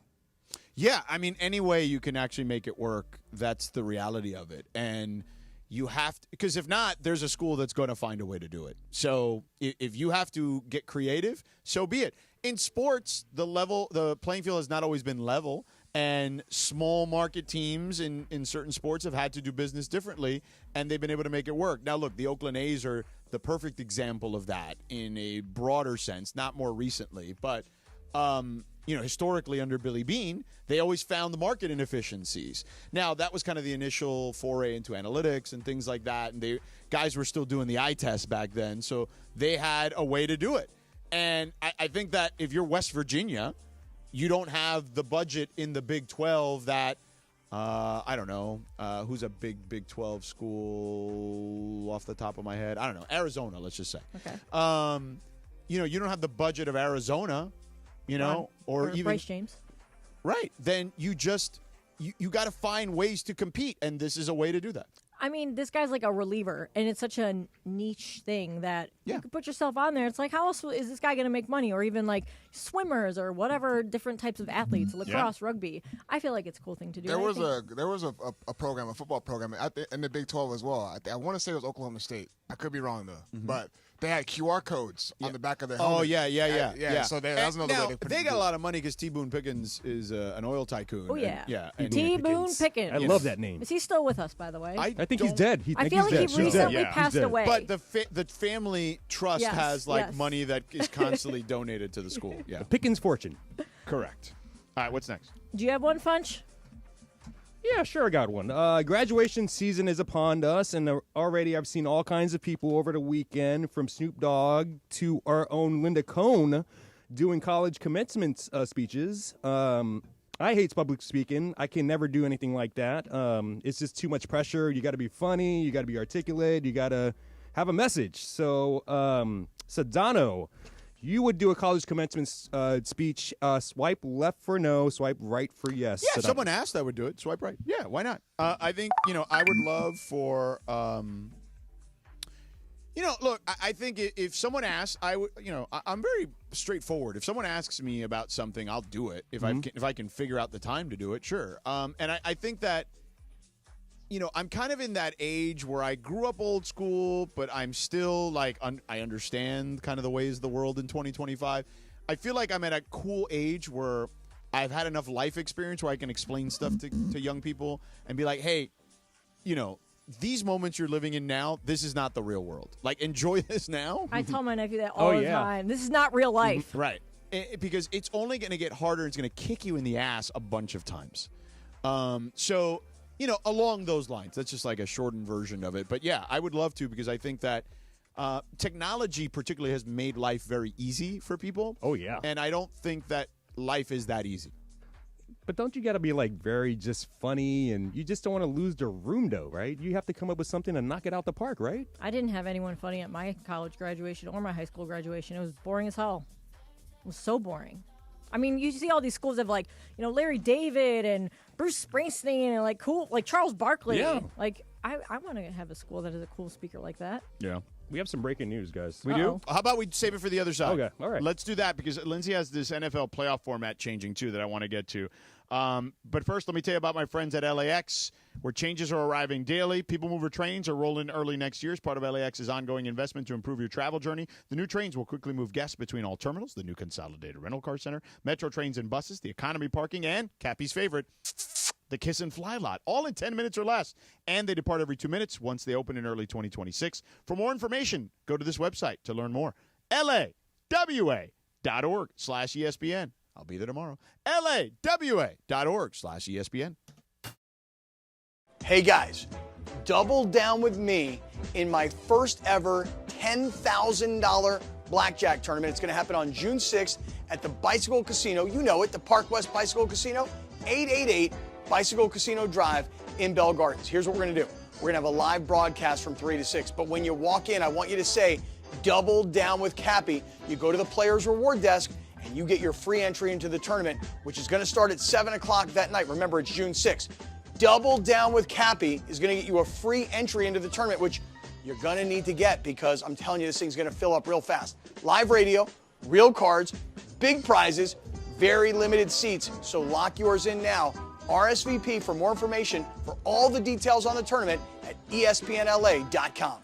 S3: Yeah, I mean, any way you can actually make it work, that's the reality of it. And you have to, because if not, there's a school that's going to find a way to do it. So if you have to get creative, so be it. In sports, the playing field has not always been level, and small market teams in certain sports have had to do business differently, and they've been able to make it work. Now, look, the Oakland A's are the perfect example of that in a broader sense, not more recently, but historically under Billy Beane, they always found the market inefficiencies. Now, that was kind of the initial foray into analytics and things like that, and guys were still doing the eye test back then, so they had a way to do it. And I think that if you're West Virginia, you don't have the budget in the Big 12 that, I don't know, who's a big 12 school off the top of my head? I don't know, Arizona, let's just say.
S1: Okay.
S3: You don't have the budget of Arizona, or even
S1: Bryce James.
S3: Right. Then you just you got to find ways to compete, and this is a way to do that.
S1: I mean, this guy's like a reliever, and it's such a niche thing that you can put yourself on there. It's like, how else is this guy going to make money? Or even like swimmers or whatever different types of athletes, lacrosse, rugby. I feel like it's a cool thing to do.
S2: There was a program, a football program in the Big 12 as well. I want to say it was Oklahoma State. I could be wrong though, but they had QR codes on the back of their helmet.
S3: Oh yeah.
S2: So that was another way
S3: they got a lot of money because T. Boone Pickens is an oil tycoon.
S1: Oh yeah,
S3: and
S1: T. Boone Pickens.
S4: I love that name.
S1: Is he still with us, by the way?
S4: I think he's dead.
S1: I feel like he recently passed away.
S3: But the family trust has money that is constantly donated to the school. Yeah,
S4: Pickens fortune.
S3: Correct. All right, what's next?
S1: Do you have one, Funch?
S4: Yeah, sure, I got one. Graduation season is upon us, and already I've seen all kinds of people over the weekend, from Snoop Dogg to our own Linda Cohn, doing college commencement speeches. I hate public speaking. I can never do anything like that. It's just too much pressure. You got to be funny. You got to be articulate. You got to have a message. So Sedano You would do a college commencement speech. Swipe left for no, swipe right for yes.
S3: Yeah, if someone asked, I would do it. Swipe right. Yeah, why not? I think, I would love for, look, I think if someone asks, I would, I'm very straightforward. If someone asks me about something, I'll do it. If I can figure out the time to do it, sure. And I think that, I'm kind of in that age where I grew up old school, but I'm still like, I understand kind of the ways of the world in 2025. I feel like I'm at a cool age where I've had enough life experience where I can explain stuff to young people and be like, hey, these moments you're living in now, this is not the real world. Like, enjoy this now.
S1: I tell my nephew that all the time. This is not real life.
S3: Right. Because it's only going to get harder. It's going to kick you in the ass a bunch of times. So, along those lines, that's just like a shortened version of it. But yeah, I would love to, because I think that technology particularly has made life very easy for people.
S4: Oh, yeah.
S3: And I don't think that life is that easy.
S4: But don't you got to be like very just funny, and you just don't want to lose the room though, right? You have to come up with something to knock it out the park, right?
S1: I didn't have anyone funny at my college graduation or my high school graduation. It was boring as hell. It was so boring. I mean, you see all these schools of like, Larry David and Bruce Springsteen and like cool, like Charles Barkley.
S4: Yeah.
S1: Like, I want to have a school that has a cool speaker like that.
S4: Yeah. We have some breaking news, guys.
S3: We do? How about we save it for the other side?
S4: Okay, all right.
S3: Let's do that, because Lindsay has this NFL playoff format changing, too, that I want to get to. But first, let me tell you about my friends at LAX, where changes are arriving daily. People Mover trains are rolling early next year as part of LAX's ongoing investment to improve your travel journey. The new trains will quickly move guests between all terminals, the new consolidated rental car center, metro trains and buses, the economy parking, and Cappy's favorite, the Kiss and Fly lot, all in 10 minutes or less. And they depart every 2 minutes once they open in early 2026. For more information, go to this website to learn more. LAWA.org/ESPN. I'll be there tomorrow. LAWA.org/ESPN.
S6: Hey guys, double down with me in my first ever $10,000 blackjack tournament. It's going to happen on June 6th at the Bicycle Casino. You know it, the Park West Bicycle Casino, 888 Bicycle Casino Drive in Bell Gardens. Here's what we're going to do. We're going to have a live broadcast from 3 to 6. But when you walk in, I want you to say, double down with Cappy. You go to the Players Reward Desk, and you get your free entry into the tournament, which is going to start at 7 o'clock that night. Remember, it's June 6th. Double Down with Cappy is going to get you a free entry into the tournament, which you're going to need to get, because I'm telling you, this thing's going to fill up real fast. Live radio, real cards, big prizes, very limited seats, so lock yours in now. RSVP for more information for all the details on the tournament at ESPNLA.com.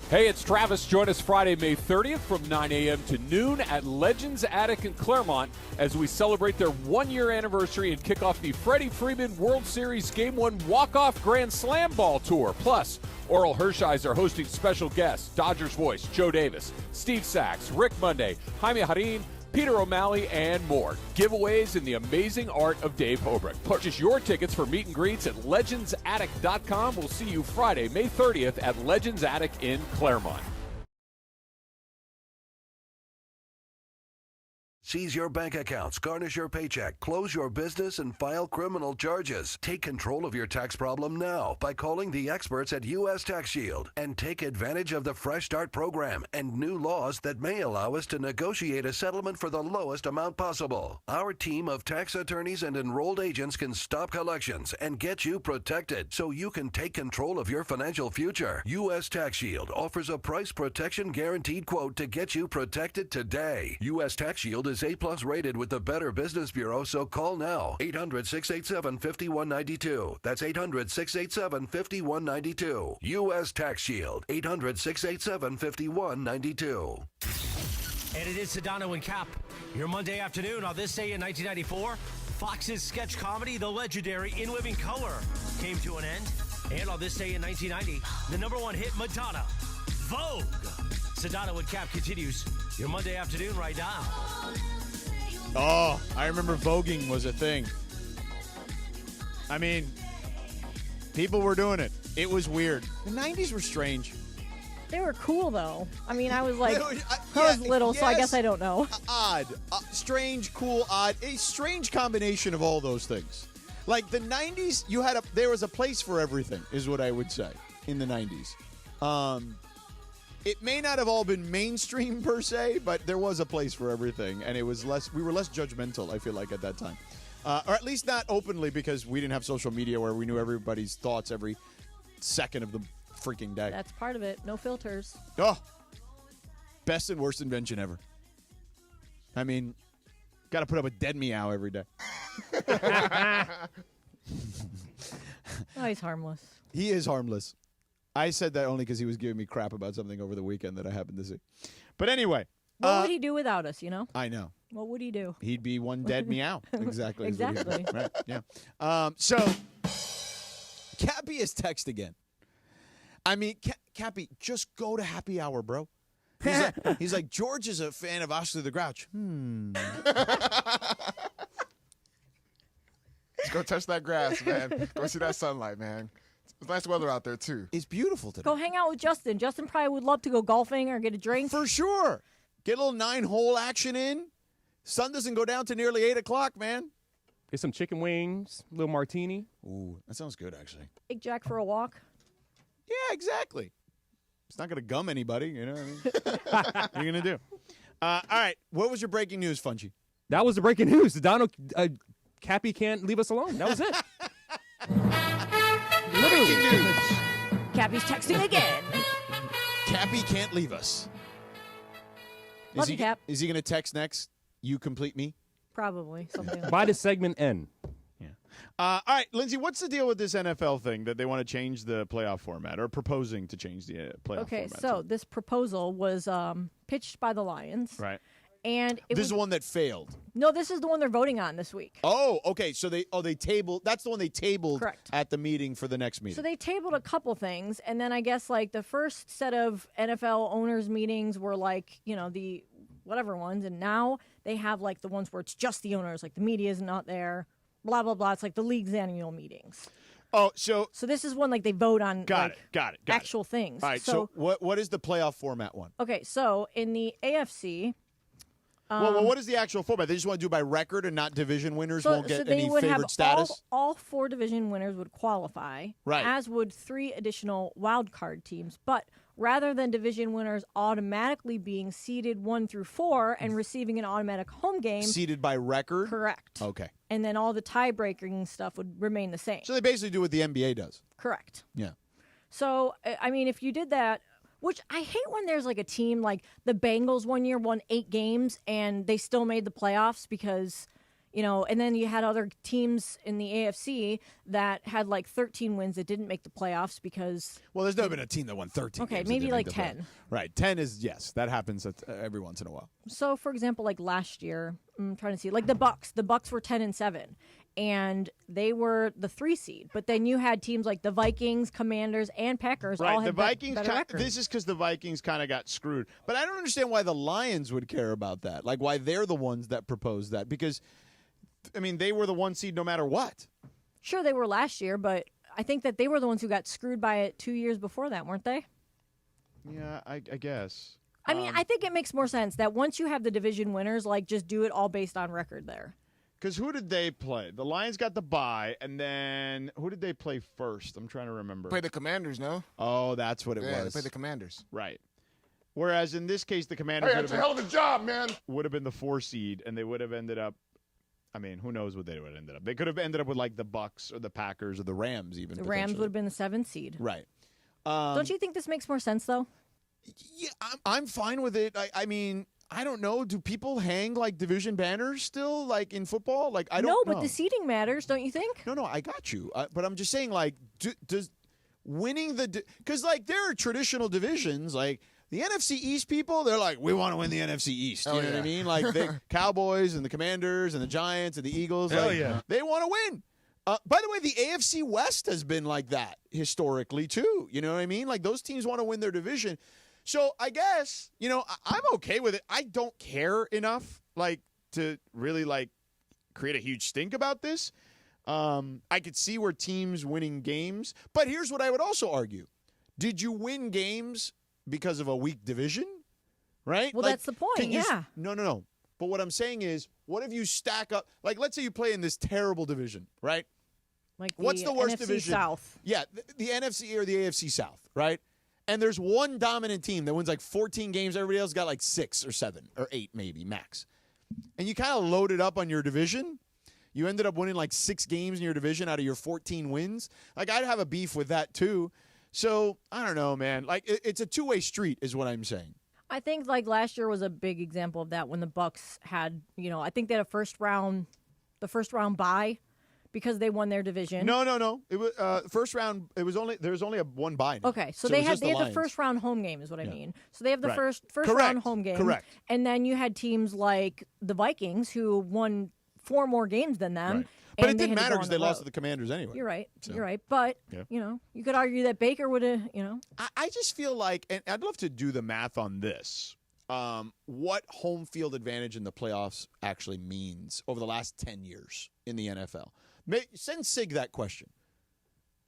S7: Hey, it's Travis. Join us Friday, May 30th from 9 a.m. to noon at Legends Attic in Claremont as we celebrate their one-year anniversary and kick off the Freddie Freeman World Series Game 1 Walk-Off Grand Slam Ball Tour. Plus, Oral Hershiser hosting special guests, Dodgers voice Joe Davis, Steve Sachs, Rick Monday, Jaime Harin, Peter O'Malley, and more. Giveaways in the amazing art of Dave Hobrick. Purchase your tickets for meet and greets at legendsattic.com. We'll see you Friday, May 30th at Legends Attic in Claremont.
S10: Seize your bank accounts, garnish your paycheck, close your business, and file criminal charges. Take control of your tax problem now by calling the experts at U.S. Tax Shield and take advantage of the Fresh Start program and new laws that may allow us to negotiate a settlement for the lowest amount possible. Our team of tax attorneys and enrolled agents can stop collections and get you protected so you can take control of your financial future. U.S. Tax Shield offers a price protection guaranteed quote to get you protected today. U.S. Tax Shield is is A+ rated with the Better Business Bureau, so call now. 800-687-5192. That's 800-687-5192. U.S. Tax Shield. 800-687-5192.
S11: And it is Sedano and Kap. Your Monday afternoon on this day in 1994, Fox's sketch comedy, The Legendary In Living Color, came to an end. And on this day in 1990, the #1 hit, Madonna, Vogue. Sedano and Kap continues your Monday afternoon right now.
S3: Oh, I remember voguing was a thing. I mean, people were doing it. It was weird. The 90s were strange.
S1: They were cool, though. I mean, I was like, I was little, so I guess I don't know.
S3: Odd. Strange, cool, odd. A strange combination of all those things. Like the 90s, there was a place for everything, is what I would say, in the 90s. It may not have all been mainstream per se, but there was a place for everything, and we were less judgmental, I feel like, at that time. Or at least not openly, because we didn't have social media where we knew everybody's thoughts every second of the freaking day.
S1: That's part of it. No filters.
S3: Oh, best and worst invention ever. I mean, got to put up with dead meow every day.
S1: Oh, he's harmless.
S3: He is harmless. I said that only because he was giving me crap about something over the weekend that I happened to see. But anyway.
S1: What would he do without us, you know?
S3: I know.
S1: What would he do?
S3: He'd be one dead meow. Exactly.
S1: Exactly.
S3: Right, yeah. So, Cappy is text again. I mean, Cappy, just go to happy hour, bro. He's like, George is a fan of Oscar the Grouch.
S2: Let's go touch that grass, man. Go see that sunlight, man. It's nice weather out there, too.
S3: It's beautiful today.
S1: Go hang out with Justin. Justin probably would love to go golfing or get a drink.
S3: For sure. Get a little 9-hole action in. Sun doesn't go down to nearly 8 o'clock, man.
S4: Get some chicken wings, a little martini.
S3: Ooh, that sounds good, actually.
S1: Take Jack for a walk.
S3: Yeah, exactly. It's not going to gum anybody, you know what I mean? What are you going to do? All right, what was your breaking news, Funchie?
S4: That was the breaking news. Sedano, Cappy can't leave us alone. That was it.
S3: Breaking news.
S1: Cappy's texting again.
S3: Cappy can't leave us.
S1: Love you, Cap.
S3: Is he going to text next? You complete me?
S1: Probably. Something like
S4: By
S1: that.
S4: the segment end.
S3: Yeah. All right, Lindsay, what's the deal with this NFL thing that they want to change the playoff format or proposing to change the playoff format?
S1: Okay, so this proposal was pitched by the Lions.
S3: Right.
S1: And
S3: this is the one that failed.
S1: No, this is the one they're voting on this week.
S3: Oh, okay. So they tabled. That's the one they tabled
S1: Correct.
S3: at the meeting for the next meeting.
S1: So they tabled a couple things, and then I guess like the first set of NFL owners meetings were like, you know, the whatever ones, and now they have like the ones where it's just the owners, like the media is not there, blah blah blah. It's like the league's annual meetings.
S3: Oh, so
S1: this is one like they vote on
S3: got it.
S1: actual things.
S3: All right. So what is the playoff format one?
S1: Okay, so in the AFC.
S3: Well, what is the actual format? They just want to do by record and not division winners won't get any
S1: would
S3: favored
S1: have
S3: status?
S1: All 4 division winners would qualify,
S3: right?
S1: As would 3 additional wild card teams. But rather than division winners automatically being seeded 1 through 4 and receiving an automatic home game.
S3: Seeded by record?
S1: Correct.
S3: Okay.
S1: And then all the tie-breaking stuff would remain the same.
S3: So they basically do what the NBA does.
S1: Correct.
S3: Yeah.
S1: So, I mean, if you did that, which I hate when there's like a team like the Bengals one year won 8 games and they still made the playoffs because, you know, and then you had other teams in the AFC that had like 13 wins that didn't make the playoffs because.
S3: Well, there's never been a team that won 13
S1: Okay,
S3: games.
S1: maybe like 10.
S3: Right. 10 is, yes, that happens every once in a while.
S1: So, for example, like last year, I'm trying to see, like the Bucks were 10-7. And they were the 3 seed, but then you had teams like the Vikings, Commanders, and Packers.
S3: Right,
S1: all had
S3: the Vikings.
S1: better records.
S3: This is because the Vikings kind of got screwed. But I don't understand why the Lions would care about that. Like why they're the ones that proposed that. Because, I mean, they were the 1 seed no matter what.
S1: Sure, they were last year, but I think that they were the ones who got screwed by it 2 years before that, weren't they?
S3: Yeah, I guess.
S1: I mean, I think it makes more sense that once you have the division winners, like just do it all based on record there.
S3: Because who did they play? The Lions got the bye, and then who did they play first? I'm trying to remember.
S2: Play the Commanders, no?
S3: Oh, that's what it was.
S2: Yeah, they played the Commanders.
S3: Right. Whereas in this case, the Commanders
S2: that's a hell of a job, man.
S3: Would have been the 4 seed, and they would have ended up. I mean, who knows what they would have ended up? They could have ended up with like the Bucks or the Packers or the Rams, even.
S1: The Rams would have been the 7th seed.
S3: Right.
S1: Don't you think this makes more sense, though?
S3: Yeah, I'm fine with it. I mean, I don't know. Do people hang like division banners still, like in football? Like I don't know.
S1: No, but the seeding matters, don't you think?
S3: No, I got you. But I'm just saying, like, does winning because like there are traditional divisions, like the NFC East people, they're like, we want to win the NFC East. You know what I mean? Like the Cowboys and the Commanders and the Giants and the Eagles.
S4: Hell
S3: like,
S4: yeah.
S3: They want to win. By the way, the AFC West has been like that historically too. You know what I mean? Like those teams want to win their division. So I guess, I'm okay with it. I don't care enough, like, to really, like, create a huge stink about this. I could see where teams winning games. But here's what I would also argue. Did you win games because of a weak division? Right?
S1: Well, that's the point, yeah.
S3: No. But what I'm saying is, what if you stack up? Like, let's say you play in this terrible division, right?
S1: Like
S3: what's the worst
S1: NFC
S3: division?
S1: South.
S3: Yeah, the NFC or the AFC South, right? And there's one dominant team that wins like 14 games. Everybody else got like 6 or 7 or 8 maybe max. And you kind of loaded up on your division. You ended up winning like 6 games in your division out of your 14 wins. Like I'd have a beef with that too. So I don't know, man. Like it's a two-way street is what I'm saying.
S1: I think like last year was a big example of that when the Bucks had, I think they had the first round bye. Because they won their division.
S3: No. It was first round. There was only one bye. Now.
S1: Okay, so they had the first round home game is what I mean. So they have the first
S3: Correct.
S1: round home game.
S3: Correct.
S1: And then you had teams like the Vikings who won 4 more games than them.
S3: Right. But it
S1: they
S3: didn't
S1: had to
S3: matter
S1: go
S3: because
S1: on
S3: they
S1: the
S3: lost
S1: road.
S3: to the Commanders anyway.
S1: You're right.
S3: So.
S1: You're right. But you could argue that Baker would have.
S3: I just feel like, and I'd love to do the math on this. What home field advantage in the playoffs actually means over the last 10 years in the NFL. Send Sig that question.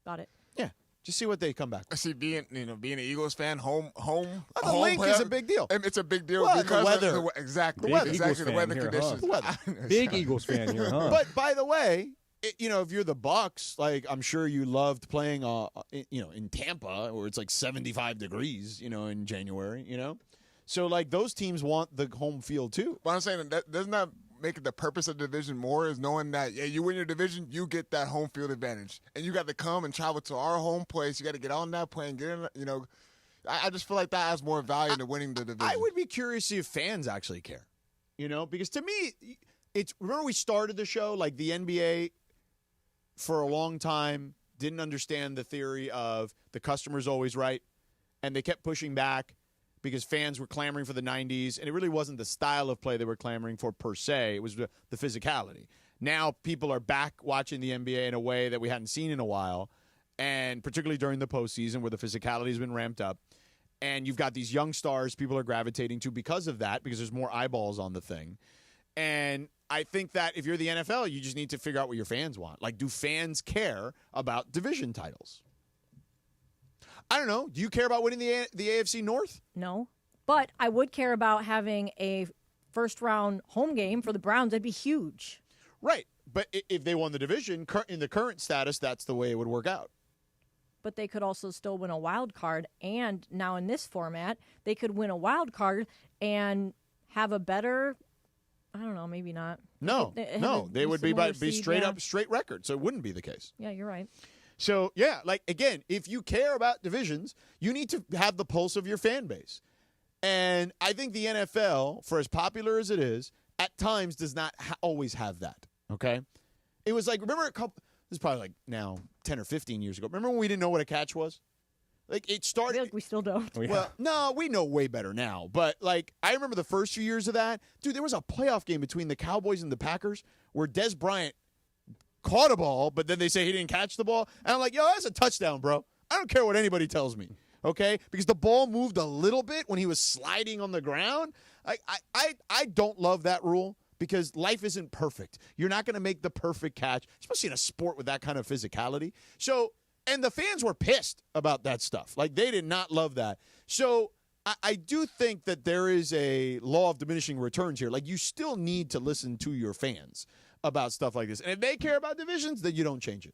S1: Got it.
S3: Yeah, just see what they come back with.
S2: See, being an Eagles fan, home.
S3: The link is a big deal.
S2: It's a big deal
S3: Well,
S2: because
S3: the weather.
S2: of exactly,
S3: The weather.
S2: exactly the weather
S4: Here,
S2: conditions.
S3: The weather.
S4: Big Eagles fan here, huh?
S3: But by the way, if you're the Bucks, like I'm sure you loved playing, in Tampa where it's like 75 degrees, in January, So like those teams want the home field too.
S2: But I'm saying that doesn't that make it the purpose of the division more is knowing that you win your division, you get that home field advantage, and you got to come and travel to our home place. You got to get on that plane, get in. I just feel like that has more value than winning the division.
S3: I would be curious to see if fans actually care, because to me, remember we started the show like the NBA for a long time didn't understand the theory of the customer's always right, and they kept pushing back. Because fans were clamoring for the 90s, and it really wasn't the style of play they were clamoring for per se. It was the physicality. Now people are back watching the NBA in a way that we hadn't seen in a while, and particularly during the postseason where the physicality has been ramped up. And you've got these young stars people are gravitating to because of that, because there's more eyeballs on the thing. And I think that if you're the NFL, you just need to figure out what your fans want. Like, do fans care about division titles? I don't know. Do you care about winning the AFC North?
S1: No. But I would care about having a first-round home game for the Browns. That'd be huge.
S3: Right. But if they won the division, in the current status, that's the way it would work out.
S1: But they could also still win a wild card. And now in this format, they could win a wild card and have a better, I don't know, maybe not.
S3: No. They would be straight record. So it wouldn't be the case.
S1: Yeah, you're right.
S3: So, yeah, like, again, if you care about divisions, you need to have the pulse of your fan base. And I think the NFL, for as popular as it is, at times does not always have that, okay? It was like, remember this is probably like now 10 or 15 years ago. Remember when we didn't know what a catch was? Like, it started.
S1: I feel like we still don't.
S3: Well, no, we know way better now. But, like, I remember the first few years of that. Dude, there was a playoff game between the Cowboys and the Packers where Des Bryant caught a ball, but then they say he didn't catch the ball. And I'm like, that's a touchdown, bro. I don't care what anybody tells me, okay? Because the ball moved a little bit when he was sliding on the ground. I don't love that rule because life isn't perfect. You're not going to make the perfect catch, especially in a sport with that kind of physicality. So, and the fans were pissed about that stuff. Like, they did not love that. So I do think that there is a law of diminishing returns here. Like, you still need to listen to your fans about stuff like this. And if they care about divisions, then you don't change it.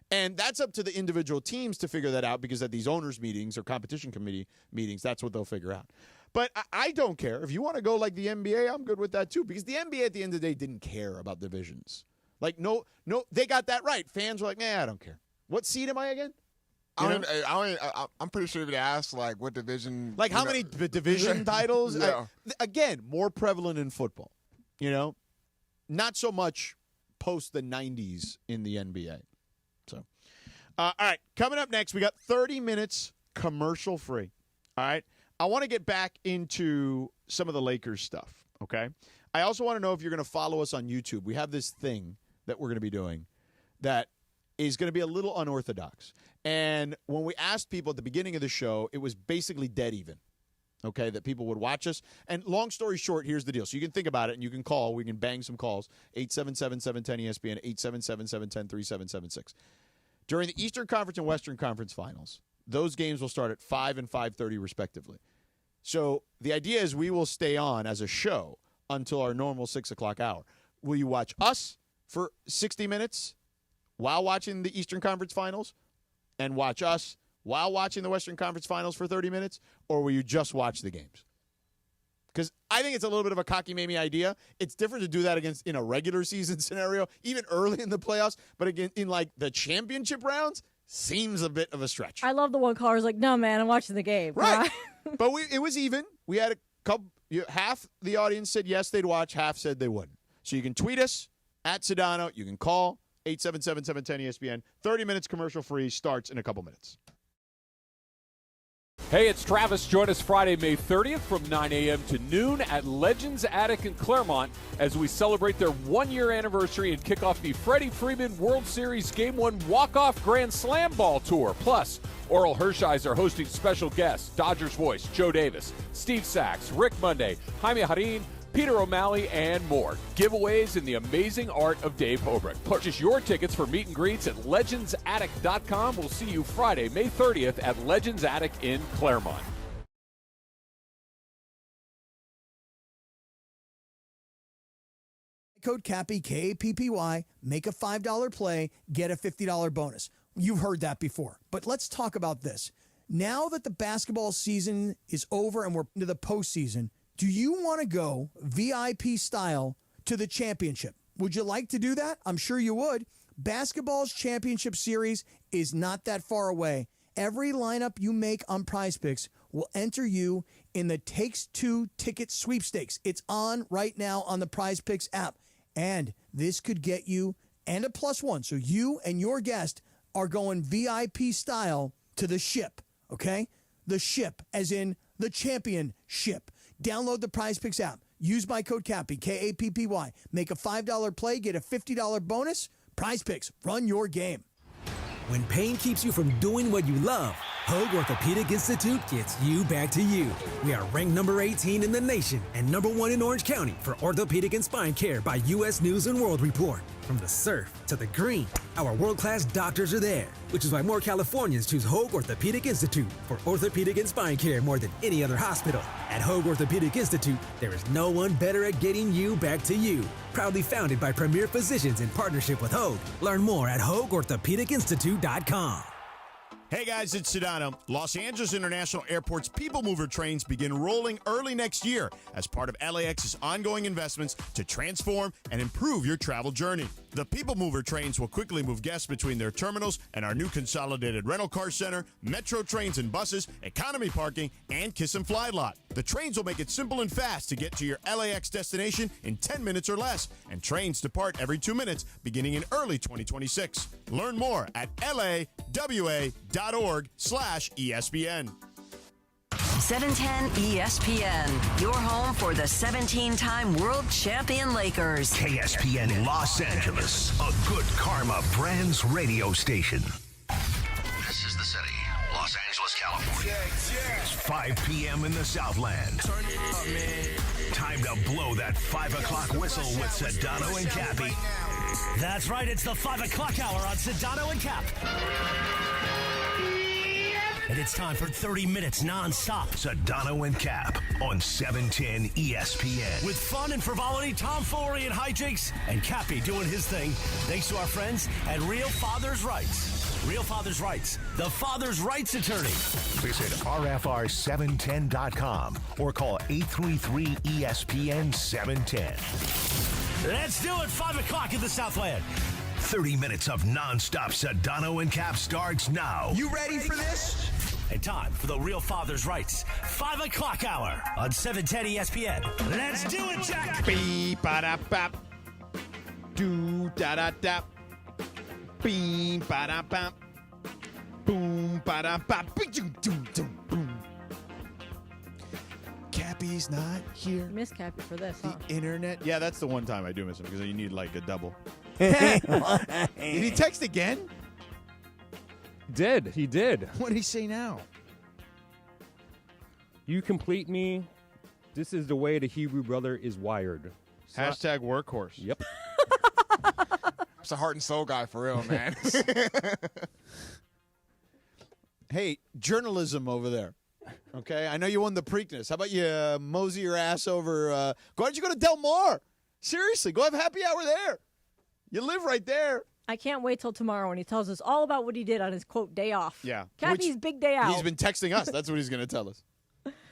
S3: And that's up to the individual teams to figure that out because at these owners' meetings or competition committee meetings, that's what they'll figure out. But I don't care. If you want to go like the NBA, I'm good with that too because the NBA at the end of the day didn't care about divisions. Like, no, they got that right. Fans were like, I don't care. What seed am I again?
S2: I'm pretty sure if you ask, like, what division.
S3: Like, how many division titles?
S2: Yeah.
S3: Again, more prevalent in football. Not so much post the 90s in the NBA. So, all right, coming up next, we got 30 minutes commercial free. All right. I want to get back into some of the Lakers stuff, okay? I also want to know if you're going to follow us on YouTube. We have this thing that we're going to be doing that is going to be a little unorthodox. And when we asked people at the beginning of the show, it was basically dead even, okay, that people would watch us. And long story short, here's the deal. So you can think about it, and you can call. We can bang some calls. 877-710-ESPN, 877-710-3776. During the Eastern Conference and Western Conference Finals, those games will start at 5 and 5:30 respectively. So the idea is we will stay on as a show until our normal 6 o'clock hour. Will you watch us for 60 minutes while watching the Eastern Conference Finals and watch us while watching the Western Conference Finals for 30 minutes, or will you just watch the games? Because I think it's a little bit of a cocky-mamie idea. It's different to do that in a regular season scenario, even early in the playoffs. But again, in like the championship rounds, seems a bit of a stretch.
S1: I love the one caller's like, no, man, I'm watching the game.
S3: Right. But it was even. We had a couple. Half the audience said yes, they'd watch. Half said they wouldn't. So you can tweet us at Sedano. You can call 877-710-ESPN. 30 minutes commercial free, starts in a couple minutes.
S7: Hey, it's Travis. Join us Friday, May 30th from 9 a.m. to noon at Legends Attic in Claremont as we celebrate their one-year anniversary and kick off the Freddie Freeman World Series Game 1 Walk-Off Grand Slam Ball Tour. Plus, Oral Hershiser hosting special guests, Dodgers voice Joe Davis, Steve Sachs, Rick Monday, Jaime Harin, Peter O'Malley, and more. Giveaways in the amazing art of Dave Hobrick. Purchase your tickets for meet and greets at legendsattic.com. We'll see you Friday, May 30th at Legends Attic in Claremont.
S9: Code CAPPY, K-A-P-P-Y, make a $5 play, get a $50 bonus. You've heard that before. But let's talk about this. Now that the basketball season is over and we're into the postseason, do you want to go VIP style to the championship? Would you like to do that? I'm sure you would. Basketball's championship series is not that far away. Every lineup you make on Prize Picks will enter you in the Takes Two ticket sweepstakes. It's on right now on the Prize Picks app. And this could get you and a +1. So you and your guest are going VIP style to the ship, okay? The ship, as in the championship. Download the Prize Picks app. Use my code CAPPY, K-A-P-P-Y. Make a $5 play, get a $50 bonus. Prize Picks, run your game.
S8: When pain keeps you from doing what you love, Hoag Orthopedic Institute gets you back to you. We are ranked number 18 in the nation and number 1 in Orange County for orthopedic and spine care by U.S. News & World Report. From the surf to the green, our world-class doctors are there, which is why more Californians choose Hoag Orthopedic Institute for orthopedic and spine care more than any other hospital. At Hoag Orthopedic Institute, there is no one better at getting you back to you. Proudly founded by premier physicians in partnership with Hoag. Learn more at HoagOrthopedicInstitute.com.
S9: Hey guys, it's Sedano. Los Angeles International Airport's People Mover trains begin rolling early next year as part of LAX's ongoing investments to transform and improve your travel journey. The People Mover trains will quickly move guests between their terminals and our new consolidated rental car center, metro trains and buses, economy parking, and Kiss and Fly lot. The trains will make it simple and fast to get to your LAX destination in 10 minutes or less, and trains depart every 2 minutes beginning in early 2026. Learn more at lawa.org/ESPN.
S12: 710 ESPN, your home for the 17-time world champion Lakers.
S5: KSPN Los Angeles, a good karma brands radio station. This is the city, Los Angeles, California. It's 5 p.m. in the Southland. Turn it up, man. Time to blow that 5 o'clock whistle with Sedano and Cappy.
S11: That's right, it's the 5 o'clock hour on Sedano and Cap. And it's time for 30 minutes non-stop.
S5: Sedano and Cap on 710 ESPN.
S11: With fun and frivolity, tomfoolery and hijinks, and Cappy doing his thing. Thanks to our friends at Real Father's Rights. Real Father's Rights, the father's rights attorney.
S5: Visit RFR710.com or call 833-ESPN-710.
S11: Let's do it, 5 o'clock in the Southland.
S5: 30 minutes of nonstop Sedano and Kap starts now.
S11: You ready for this? And time for the Real Father's Rights 5 o'clock hour on 710 ESPN. Let's do it, Jack.
S3: Beep, ba-da-bap. Do da da da. Beep, ba-da-bap. Boom, ba-da-bap. Boom. Cappy's not here.
S1: You miss Cappy for this, huh?
S3: The internet. Yeah, that's the one time I do miss him because you need like a double. Did he text again?
S4: He did.
S3: What did he say now?
S4: You complete me. This is the way the Hebrew brother is wired.
S3: Hashtag workhorse.
S4: Yep.
S2: It's a heart and soul guy for real, man.
S3: Hey, journalism over there. Okay, I know you won the Preakness. How about you mosey your ass over? Why don't you go to Del Mar? Seriously, go have happy hour there. You live right there.
S1: I can't wait till tomorrow when he tells us all about what he did on his, quote, day off.
S3: Yeah.
S1: Cappy's big day out.
S3: He's been texting us. That's what he's going to tell us.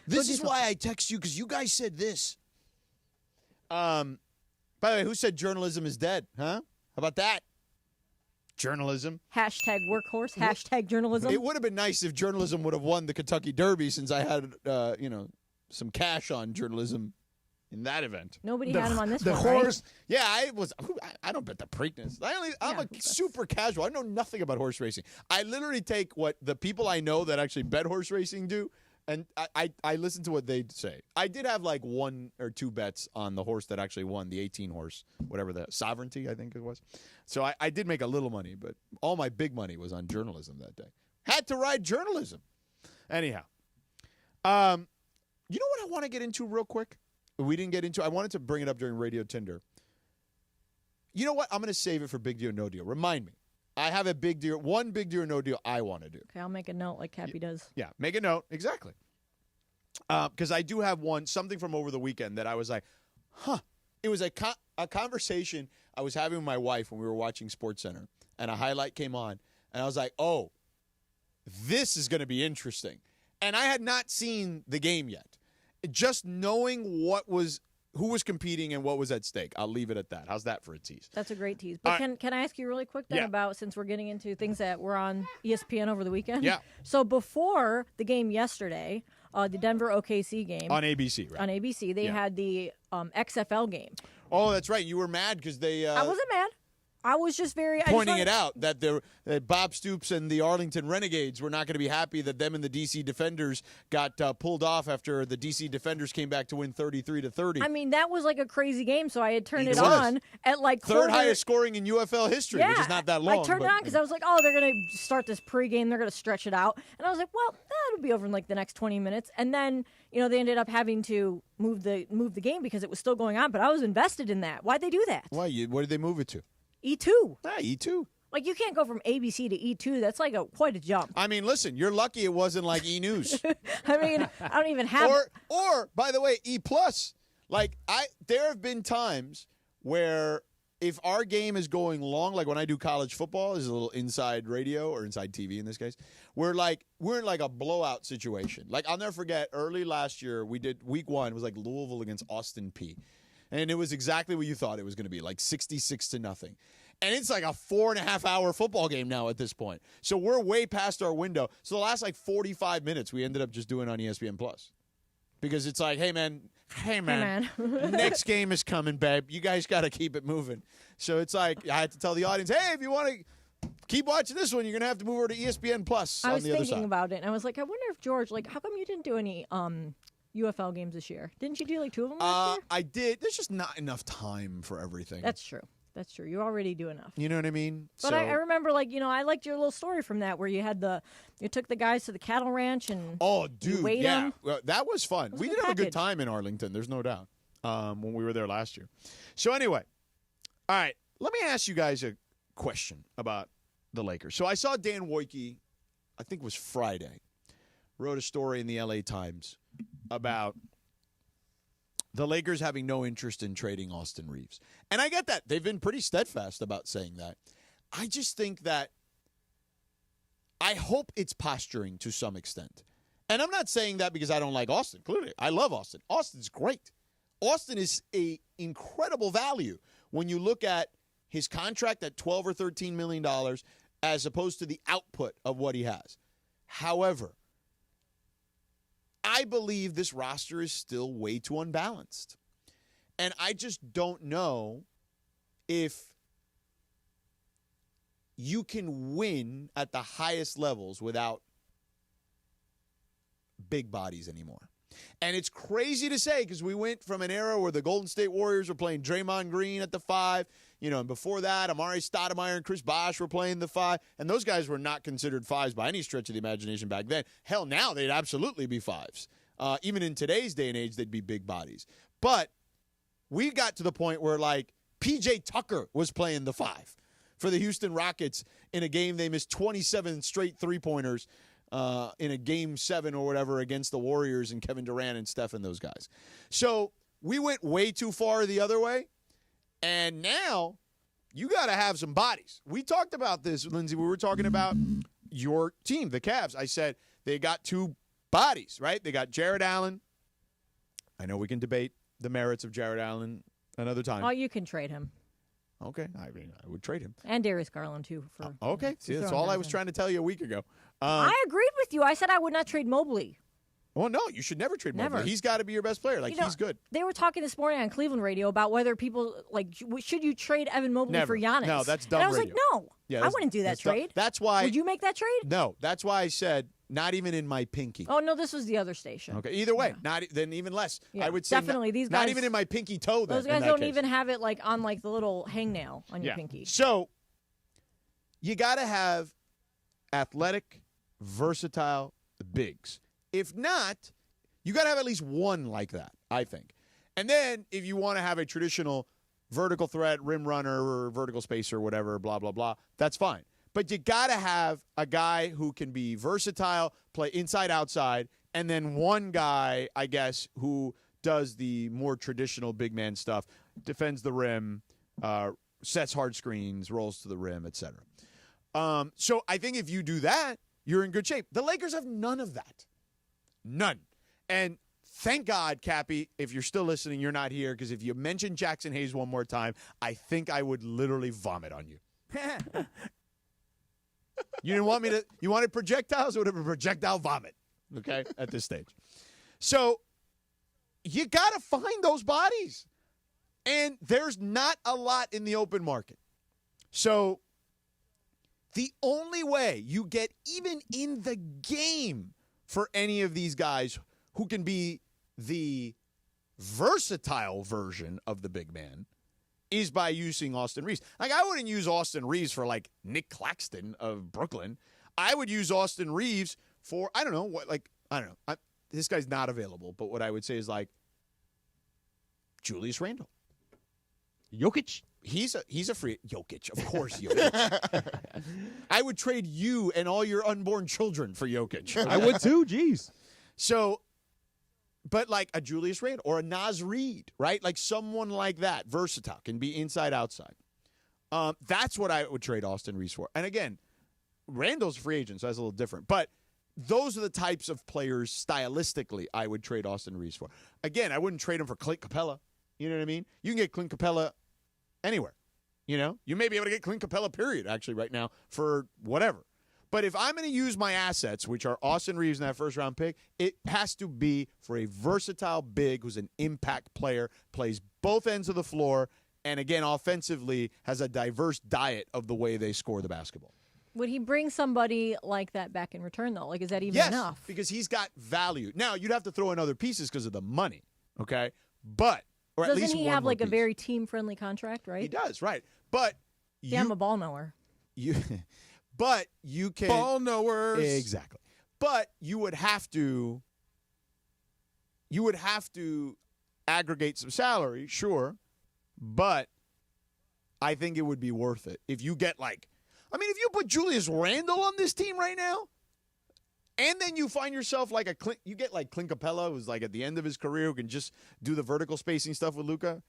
S3: This is why I text you, because you guys said this. By the way, who said journalism is dead? Huh? How about that? Journalism.
S1: Hashtag workhorse. Hashtag journalism.
S3: It would have been nice if journalism would have won the Kentucky Derby, since I had, some cash on journalism in that event.
S1: Nobody had him on this
S3: the
S1: one,
S3: horse.
S1: right?
S3: Yeah, I don't bet the Preakness. I'm super casual. I know nothing about horse racing. I literally take what the people I know that actually bet horse racing do, and I listen to what they say. I did have like 1 or 2 bets on the horse that actually won, the 18 horse, whatever the Sovereignty, I think it was. So I did make a little money, but all my big money was on journalism that day. Had to ride journalism. Anyhow, you know what I want to get into real quick? We didn't get into. I wanted to bring it up during Radio Tinder. You know what? I'm going to save it for Big Deal, No Deal. Remind me. I have one Big Deal, No Deal I want to do.
S1: Okay, I'll make a note like Cappy does.
S3: Yeah, make a note. Exactly. Because I do have something from over the weekend that I was like, huh. It was a conversation I was having with my wife when we were watching SportsCenter, and a highlight came on, and I was like, oh, this is going to be interesting. And I had not seen the game yet. Just knowing who was competing and what was at stake. I'll leave it at that. How's that for a tease?
S1: That's a great tease. But can I ask you really quick then about, since we're getting into things that were on ESPN over the weekend?
S3: Yeah.
S1: So before the game yesterday, the Denver OKC game.
S3: On ABC, right?
S1: On ABC, they had the XFL game.
S3: Oh, that's right. You were mad because they...
S1: I wasn't mad. I was just
S3: pointing it out that Bob Stoops and the Arlington Renegades were not going to be happy that them and the DC Defenders got pulled off after the DC Defenders came back to win 33-30.
S1: I mean, that was like a crazy game, so I had turned it on at like
S3: third highest scoring in UFL history, which is not that long.
S1: I turned it on because I was like, oh, they're going to start this pregame, they're going to stretch it out, and I was like, well, that'll be over in like the next 20 minutes, and then they ended up having to move the game because it was still going on, but I was invested in that. Why'd they do that?
S3: Why? What did they move it to?
S1: E2.
S3: E2.
S1: Like, you can't go from ABC to E2. That's like quite a jump.
S3: I mean, listen, you're lucky it wasn't like E News.
S1: I mean, I don't even have...
S3: Or, by the way, E+. Like, there have been times where if our game is going long, like when I do college football, this is a little inside radio or inside TV in this case, we're in like a blowout situation. Like, I'll never forget, early last year, we did week 1, it was like Louisville against Austin Peay. And it was exactly what you thought it was going to be, like 66-0. And it's like a 4.5-hour football game now at this point. So we're way past our window. So the last like 45 minutes, we ended up just doing on ESPN Plus, because it's like, hey man, next game is coming, babe. You guys got to keep it moving. So it's like I had to tell the audience, hey, if you want to keep watching this one, you're going to have to move over to ESPN Plus.
S1: I was
S3: on the other
S1: thinking
S3: side.
S1: about it, and I was like, I wonder if George, like, how come you didn't do any UFL games this year? Didn't you do like 2 of them last year?
S3: I did. There's just not enough time for everything.
S1: That's true. You already do enough.
S3: You know what I mean?
S1: But I remember, like, I liked your little story from that where you took the guys to the cattle ranch and
S3: dude,
S1: weighed them.
S3: Well, that was fun. We did have a good time in Arlington. There's no doubt when we were there last year. So anyway, all right, let me ask you guys a question about the Lakers. So I saw Dan Wojcicki, I think it was Friday, wrote a story in the LA Times about the Lakers having no interest in trading Austin Reeves. And I get that. They've been pretty steadfast about saying that. I just think that I hope it's posturing to some extent. And I'm not saying that because I don't like Austin. Clearly, I love Austin. Austin's great. Austin is a incredible value when you look at his contract at $12 or $13 million as opposed to the output of what he has. However, I believe this roster is still way too unbalanced. And I just don't know if you can win at the highest levels without big bodies anymore. And it's crazy to say because we went from an era where the Golden State Warriors were playing Draymond Green at the 5, and before that, Amari Stoudemire and Chris Bosh were playing the 5, and those guys were not considered 5s by any stretch of the imagination back then. Hell, now they'd absolutely be 5s. Even in today's day and age, they'd be big bodies. But we got to the point where, like, P.J. Tucker was playing the 5 for the Houston Rockets in a game they missed 27 straight three-pointers in a Game 7 or whatever against the Warriors and Kevin Durant and Steph and those guys. So we went way too far the other way, and now you got to have some bodies. We talked about this, Lindsay. We were talking about your team, the Cavs. I said they got 2 bodies, right? They got Jared Allen. I know we can debate the merits of Jared Allen another time.
S1: Oh, you can trade him.
S3: Okay, I mean, I would trade him.
S1: And Darius Garland, too.
S3: Okay, see, that's all I was trying to tell you a week ago.
S1: I agreed with you. I said I would not trade Mobley.
S3: Well, no, you should never trade Mobley. He's got to be your best player. He's good.
S1: They were talking this morning on Cleveland radio about whether people, should you trade Evan Mobley for Giannis?
S3: No, that's dumb
S1: And I was
S3: radio.
S1: like, no, I wouldn't do that trade.
S3: That's why.
S1: Would you make that trade?
S3: No, that's why I said not even in my pinky.
S1: Oh, no, this was the other station.
S3: Okay, either way, then even less.
S1: Yeah,
S3: I would say
S1: definitely these guys.
S3: not even in my pinky toe.
S1: Those guys don't even have it on the little hangnail on your pinky.
S3: So you got to have athletic, versatile bigs. If not, you got to have at least one like that, I think. And then if you want to have a traditional vertical threat, rim runner, or vertical spacer, whatever, blah, blah, blah, that's fine. But you got to have a guy who can be versatile, play inside, outside, and then one guy, I guess, who does the more traditional big man stuff, defends the rim, sets hard screens, rolls to the rim, etc. So I think if you do that, you're in good shape. The Lakers have none of that. None. And thank God, Cappy, if you're still listening, you're not here, because if you mention Jackson Hayes one more time, I think I would literally vomit on you. You didn't want me to, you wanted projectiles? It would have been projectile vomit, okay, at this stage. So you got to find those bodies. And there's not a lot in the open market. So the only way you get even in the game for any of these guys who can be the versatile version of the big man is by using Austin Reeves. I wouldn't use Austin Reeves for Nick Claxton of Brooklyn. I would use Austin Reeves for, I don't know. This guy's not available, but what I would say is Julius Randle.
S4: Jokic.
S3: He's a free Jokic, of course. Jokic. I would trade you and all your unborn children for Jokic.
S4: I would too. Jeez.
S3: So, but a Julius Randle or a Naz Reid, right? Someone like that, versatile, can be inside, outside. That's what I would trade Austin Reeves for. And again, Randle's a free agent, so that's a little different. But those are the types of players stylistically I would trade Austin Reeves for. Again, I wouldn't trade him for Clint Capella. You know what I mean? You can get Clint Capella anywhere. You may be able to get Clint Capella, period, actually, right now for whatever. But if I'm going to use my assets, which are Austin Reeves and that first-round pick, it has to be for a versatile big who's an impact player, plays both ends of the floor, and, again, offensively has a diverse diet of the way they score the basketball.
S1: Would he bring somebody like that back in return, though? Is that even enough?
S3: Yes, because he's got value. Now, you'd have to throw in other pieces because of the money, okay? But, or
S1: Doesn't
S3: at least
S1: he
S3: one
S1: have
S3: more
S1: a
S3: piece.
S1: very team-friendly contract, right?
S3: He does, right. But
S1: I'm a ball knower.
S3: But you can
S2: ball knowers.
S3: Exactly. But you would have to aggregate some salary, sure. But I think it would be worth it if you get if you put Julius Randle on this team right now, and then you find yourself you get Clint Capella, who's at the end of his career, who can just do the vertical spacing stuff with Luka,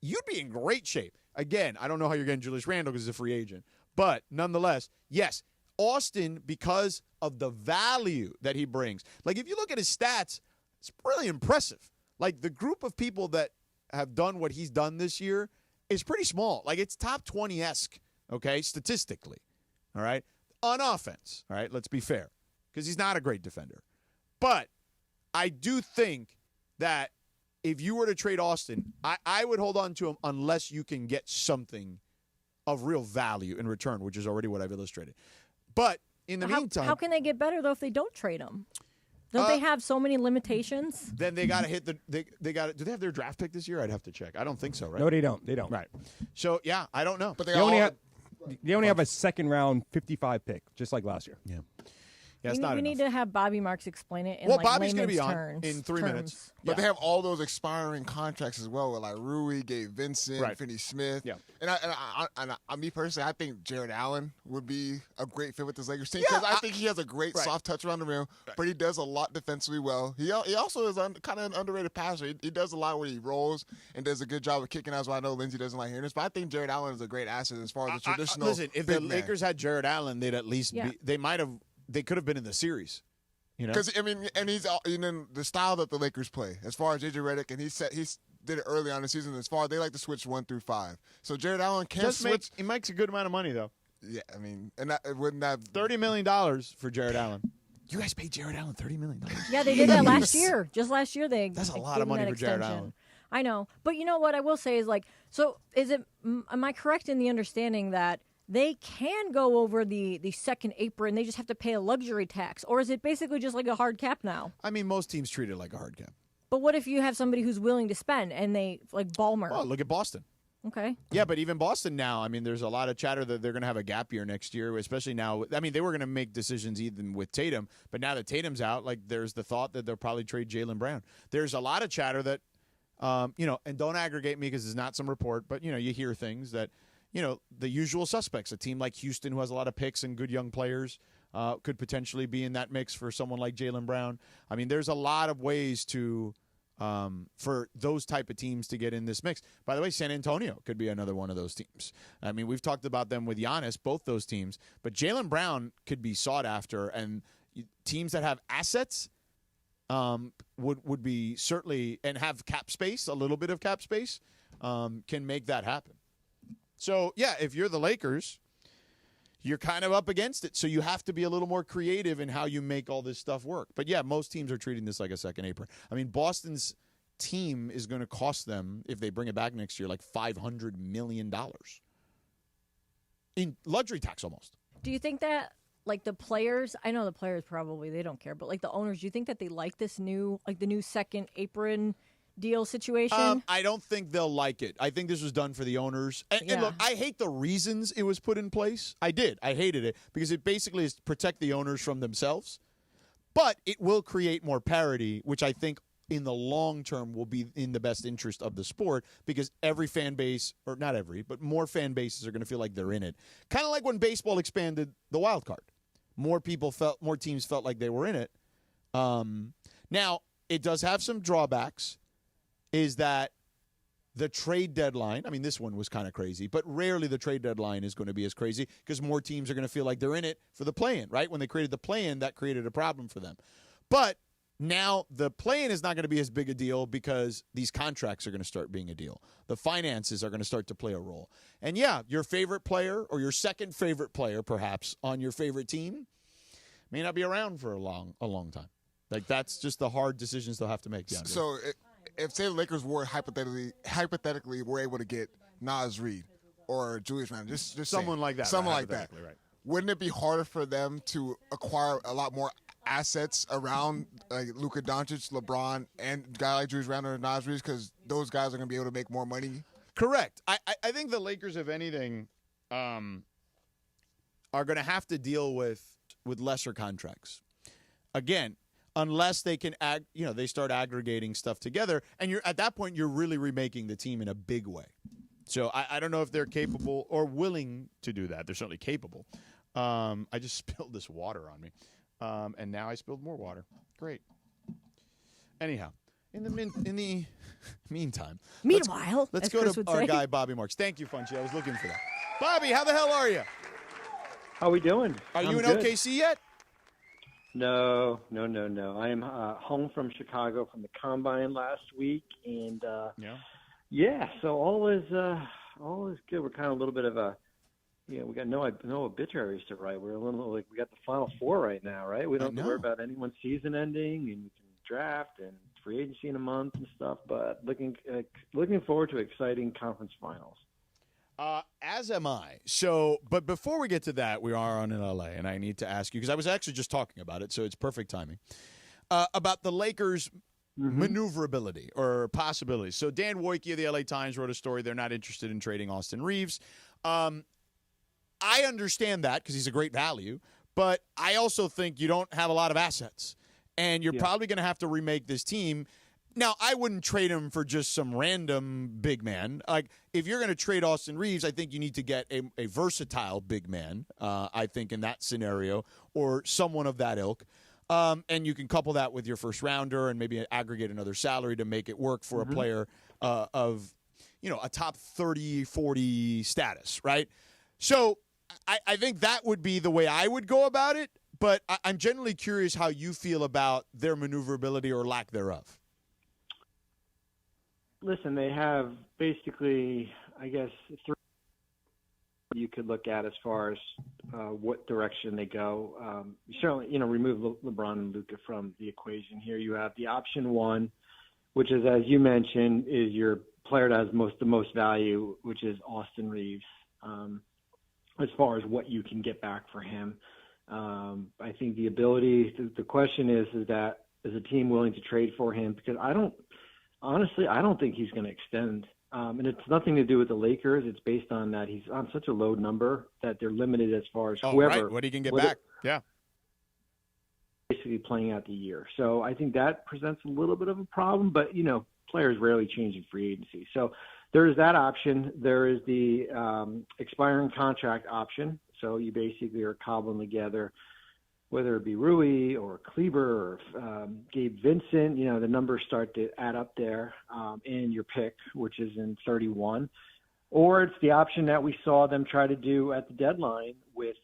S3: you'd be in great shape. Again, I don't know how you're getting Julius Randle because he's a free agent. But nonetheless, yes, Austin, because of the value that he brings. If you look at his stats, it's really impressive. The group of people that have done what he's done this year is pretty small. Like, it's top 20-esque, okay, statistically, all right? On offense, all right, let's be fair, because he's not a great defender. But I do think that if you were to trade Austin, I would hold on to him unless you can get something of real value in return, which is already what I've illustrated. But in the meantime,
S1: how can they get better though if they don't trade him? Don't they have so many limitations?
S3: Then they got to hit the. They got to. Do they have their draft pick this year? I'd have to check. I don't think so. Right?
S4: No, they don't. They don't.
S3: Right. So yeah, I don't know.
S2: But
S4: They only have a second round 55 pick, just like last year.
S3: Yeah.
S1: Yeah,
S3: it's not
S1: we need to have Bobby Marks explain it in
S3: Well,
S1: like
S3: Bobby's gonna
S1: layman's
S3: be on
S1: terms,
S3: in 3 minutes.
S2: But they have all those expiring contracts as well, with like Rui, Gabe Vincent,
S3: Right.
S2: Finney Smith.
S3: Yeah.
S2: And me personally, I think Jared Allen would be a great fit with this Lakers team because I think he has a great soft touch around the rim, but he does a lot defensively well. He also is kind of an underrated passer. He does a lot where he rolls and does a good job of kicking out. So I know Lindsay doesn't like hearing this, but I think Jared Allen is a great asset as far as the traditional.
S3: Listen, if the Lakers had Jared Allen, they'd at least
S1: Yeah.
S3: be. They could have been in the series. You know,
S2: Because I mean, and he's the style that the Lakers play. As far as JJ Redick, and he did it early on in the season. As far as they like to switch 1 through 5, so Jared Allen can switch.
S3: He makes a good amount of money though.
S2: Yeah, I mean, and wouldn't that
S3: $30 million for Jared Allen? You guys paid Jared Allen $30 million.
S1: Yeah, they did that last year. Just last year,
S3: That's a lot of money for Jared Allen.
S1: I know, but you know what I will say is like, so is it? Am I correct in the understanding that they can go over the second apron? They just have to pay a luxury tax, or is it basically just like a hard cap now?
S3: I mean, most teams treat it like a hard cap.
S1: But what if you have somebody who's willing to spend and they like Ballmer?
S3: Oh, look at Boston.
S1: Okay.
S3: Yeah, but even Boston now, I mean, there's a lot of chatter that they're going to have a gap year next year, especially now. I mean, they were going to make decisions even with Tatum, but now that Tatum's out, like there's the thought that they'll probably trade Jaylen Brown. There's a lot of chatter that, and don't aggregate me because it's not some report, but, you hear things that, the usual suspects, a team like Houston who has a lot of picks and good young players could potentially be in that mix for someone like Jaylen Brown. I mean, there's a lot of ways for those type of teams to get in this mix. By the way, San Antonio could be another one of those teams. I mean, we've talked about them with Giannis, both those teams, but Jaylen Brown could be sought after, and teams that have assets would be certainly, and have cap space, a little bit of cap space, can make that happen. So, yeah, if you're the Lakers, you're kind of up against it. So you have to be a little more creative in how you make all this stuff work. But, yeah, most teams are treating this like a second apron. I mean, Boston's team is going to cost them, if they bring it back next year, like $500 million. In luxury tax almost.
S1: Do you think that, like, the players, I know the players probably, they don't care, but, like, the owners, do you think that they like this new, like, the new second apron deal situation?
S3: I don't think they'll like it. I think this was done for the owners. And look, I hate the reasons it was put in place. I did. I hated it because it basically is to protect the owners from themselves. But it will create more parity, which I think in the long term will be in the best interest of the sport, because every fan base, or not every, but more fan bases are going to feel like they're in it. Kind of like when baseball expanded the wild card. More teams felt like they were in it. Now, it does have some drawbacks. Is that the trade deadline, I mean, this one was kind of crazy, but rarely the trade deadline is going to be as crazy because more teams are going to feel like they're in it for the play-in, right? When they created the play-in, that created a problem for them. But now the play-in is not going to be as big a deal because these contracts are going to start being a deal. The finances are going to start to play a role. And, yeah, your favorite player or your second favorite player, perhaps, on your favorite team may not be around for a long time. Like, that's just the hard decisions they'll have to make. DeAndre.
S2: So if say the Lakers were hypothetically were able to get Nas Reed or Julius Randle, just
S3: someone like that,
S2: someone like that, right? Wouldn't it be harder for them to acquire a lot more assets around like Luka Doncic, LeBron, and a guy like Julius Randle and Nas Reed, because those guys are going to be able to make more money?
S3: Correct. I think the Lakers, if anything, are going to have to deal with lesser contracts. Again, unless they can they start aggregating stuff together, and at that point you're really remaking the team in a big way. So I don't know if they're capable or willing to do that. They're certainly capable. I just spilled this water on me, and now I spilled more water. Great. Anyhow, in the meantime,
S1: meanwhile,
S3: let's go to our guy Bobby Marks. Thank you, Funchy. I was looking for that. Bobby, how the hell are you?
S15: How we doing?
S3: Are you in
S15: good.
S3: OKC yet?
S15: No. I am home from Chicago from the Combine last week, and so all is all is good. We're kind of a little bit of a, we got no obituaries to write. We're a little like we got the Final Four right now, right? We don't have to worry about anyone's season ending, and we can draft and free agency in a month and stuff. But looking forward to exciting conference finals.
S3: As am I. So, but before we get to that, we are on in LA, and I need to ask you, because I was actually just talking about it, so it's perfect timing, about the Lakers' maneuverability or possibilities. So Dan Wojcicki of the LA Times wrote a story. They're not interested in trading Austin Reeves. I understand that because he's a great value, but I also think you don't have a lot of assets, and you're probably going to have to remake this team. Now, I wouldn't trade him for just some random big man. Like, if you're going to trade Austin Reeves, I think you need to get a versatile big man, I think, in that scenario, or someone of that ilk. And you can couple that with your first rounder and maybe aggregate another salary to make it work for a player of, a top 30, 40 status, right? So I think that would be the way I would go about it, but I'm generally curious how you feel about their maneuverability or lack thereof.
S15: Listen, they have basically, I guess, three you could look at as far as what direction they go. Certainly, remove LeBron and Luka from the equation here. You have the option one, which is, as you mentioned, is your player that has the most value, which is Austin Reeves. As far as what you can get back for him, I think the ability. The question is that is a team willing to trade for him? Because I don't think he's going to extend. And it's nothing to do with the Lakers. It's based on that he's on such a low number that they're limited as far as whoever.
S3: Right. What he can get back. Yeah.
S15: Basically playing out the year. So I think that presents a little bit of a problem, but, players rarely change in free agency. So there is that option. There is the expiring contract option. So you basically are cobbling together, whether it be Rui or Kleber or Gabe Vincent, the numbers start to add up there in your pick, which is in 31. Or it's the option that we saw them try to do at the deadline with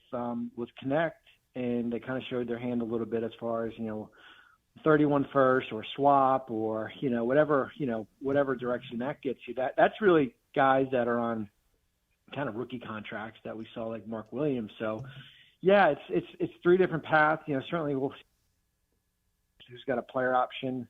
S15: Connect, and they kind of showed their hand a little bit as far as, 31 first or swap or, whatever direction that gets you. That's really guys that are on kind of rookie contracts that we saw like Mark Williams. So, yeah, it's three different paths. Certainly we'll see who's got a player option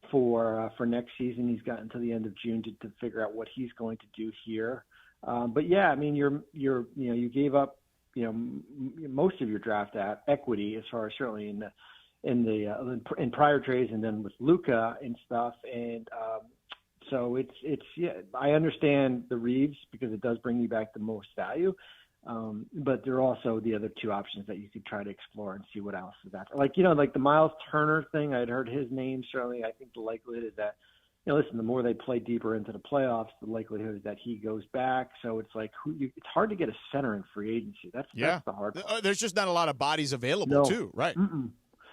S15: for next season. He's got until the end of June to figure out what he's going to do here. But yeah, I mean, you gave up most of your draft equity as far as certainly in prior trades and then with Luka and stuff. And so I understand the Reeves because it does bring you back the most value. But there are also the other two options that you could try to explore and see what else is out there. Like the Miles Turner thing, I'd heard his name. Certainly, I think the likelihood is that, listen, the more they play deeper into the playoffs, the likelihood is that he goes back. So it's like it's hard to get a center in free agency. That's the hard part.
S3: There's just not a lot of bodies available, too, right?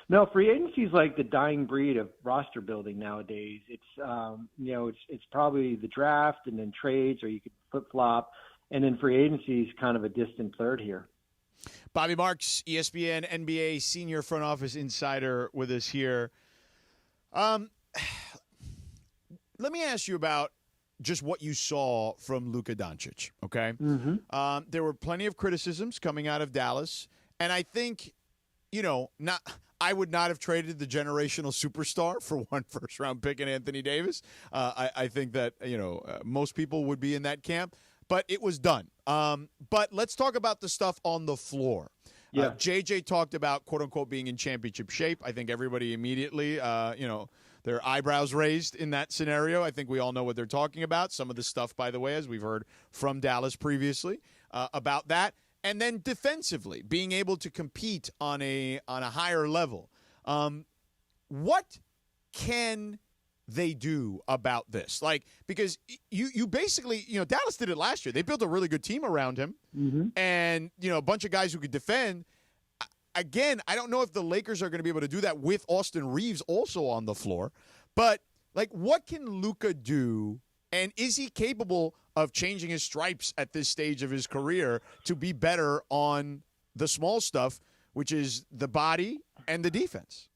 S15: No, free agency is like the dying breed of roster building nowadays. It's it's probably the draft and then trades, or you could flip flop. And then free agency is kind of a distant third here.
S3: Bobby Marks, ESPN NBA senior front office insider with us here. Let me ask you about just what you saw from Luka Doncic, okay? There were plenty of criticisms coming out of Dallas, and I think, I would not have traded the generational superstar for one first-round pick in Anthony Davis. I think that, most people would be in that camp. But it was done. But let's talk about the stuff on the floor. Yeah. JJ talked about, quote-unquote, being in championship shape. I think everybody immediately, their eyebrows raised in that scenario. I think we all know what they're talking about. Some of the stuff, by the way, as we've heard from Dallas previously about that. And then defensively, being able to compete on a higher level. What can they do about this? Because you basically, Dallas did it last year. They built a really good team around him and, a bunch of guys who could defend. Again, I don't know if the Lakers are going to be able to do that with Austin Reeves also on the floor, but what can Luka do? And is he capable of changing his stripes at this stage of his career to be better on the small stuff, which is the body and the defense?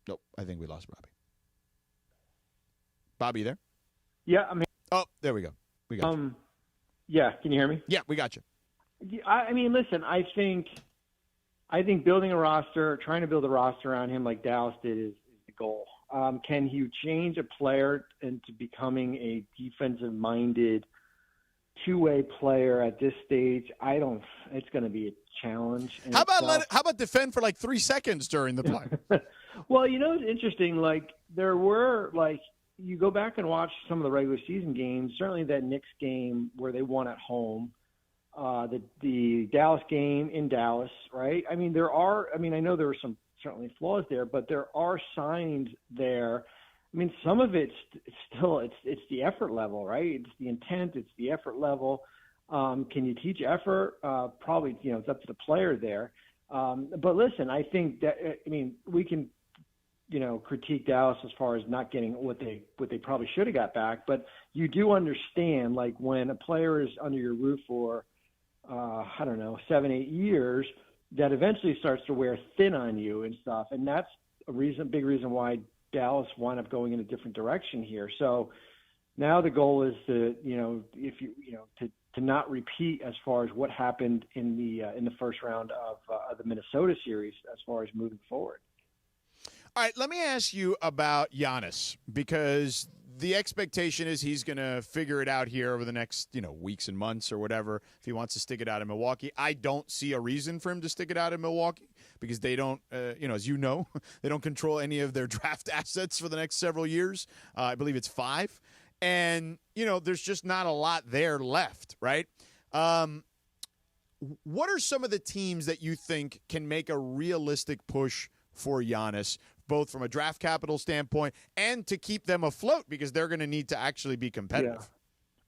S3: Nope, I think we lost Bobby. Bobby, you there?
S15: Yeah, I'm here.
S3: Oh, there we go. We got you.
S15: Yeah, can you hear me?
S3: Yeah, we got you.
S15: I mean, listen, I think building a roster, trying to build a roster around him like Dallas did is the goal. Can you change a player into becoming a defensive-minded two-way player at this stage? It's going to be a challenge.
S3: How about defend for like 3 seconds during the play?
S15: Well, it's interesting. Like there were you go back and watch some of the regular season games. Certainly that Knicks game where they won at home, the Dallas game in Dallas, right? I mean, I know there were some certainly flaws there, but there are signs there. I mean, some of it's still it's the effort level, right? It's the intent, it's the effort level. Can you teach effort? Probably, it's up to the player there. But listen, I think that we can, critique Dallas as far as not getting what they probably should have got back. But you do understand, like when a player is under your roof for 7-8 years, that eventually starts to wear thin on you and stuff. And that's big reason why Dallas wound up going in a different direction here. So now the goal is to, to not repeat as far as what happened in the first round of the Minnesota series as far as moving forward.
S3: All right, let me ask you about Giannis, because the expectation is he's going to figure it out here over the next, weeks and months or whatever, if he wants to stick it out in Milwaukee. I don't see a reason for him to stick it out in Milwaukee because they don't, as you know, they don't control any of their draft assets for the next several years. I believe it's 5. And, there's just not a lot there left, right? What are some of the teams that you think can make a realistic push for Giannis, both from a draft capital standpoint and to keep them afloat, because they're going to need to actually be competitive?
S15: Yeah.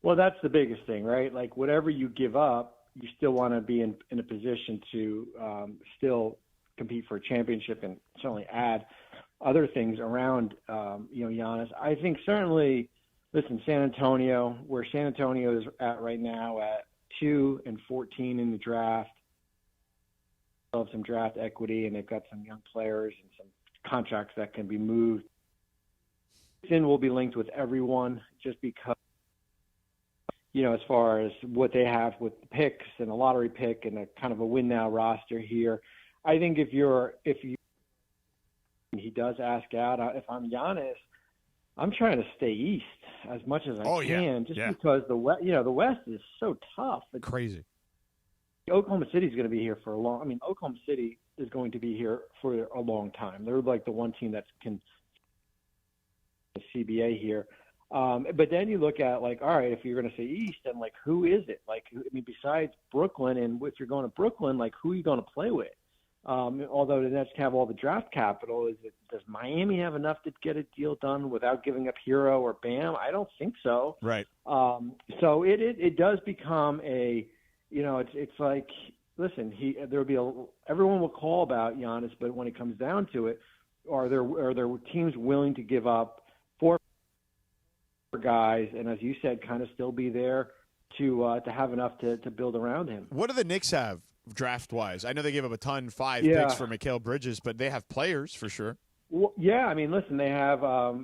S15: Well, that's the biggest thing, right? Like whatever you give up, you still want to be in a position to still compete for a championship and certainly add other things around, Giannis. I think certainly, listen, San Antonio, where San Antonio is at right now at 2-14 in the draft, of some draft equity, and they've got some young players and some contracts that can be moved. Sin will be linked with everyone just because, as far as what they have with the picks and a lottery pick and a kind of a win now roster here. I think if he does ask out, if I'm Giannis, I'm trying to stay east as much as I can, because the West is so tough. It's
S3: crazy.
S15: Oklahoma City is going to be here for a long. I mean, Oklahoma City is going to be here for a long time. They're like the one team that can the CBA here. But then you look at all right, if you're going to say East, then who is it? Besides Brooklyn, and if you're going to Brooklyn, who are you going to play with? Although the Nets have all the draft capital, does Miami have enough to get a deal done without giving up Hero or Bam? I don't think so.
S3: Right.
S15: So it does become a. It's like, listen, everyone will call about Giannis, but when it comes down to it, are there teams willing to give up 4 guys, and as you said, kind of still be there to have enough to build around him?
S3: What do the Knicks have draft-wise? I know they gave up a ton, 5 picks for Mikal Bridges, but they have players for sure.
S15: Well, yeah, I mean, listen, they have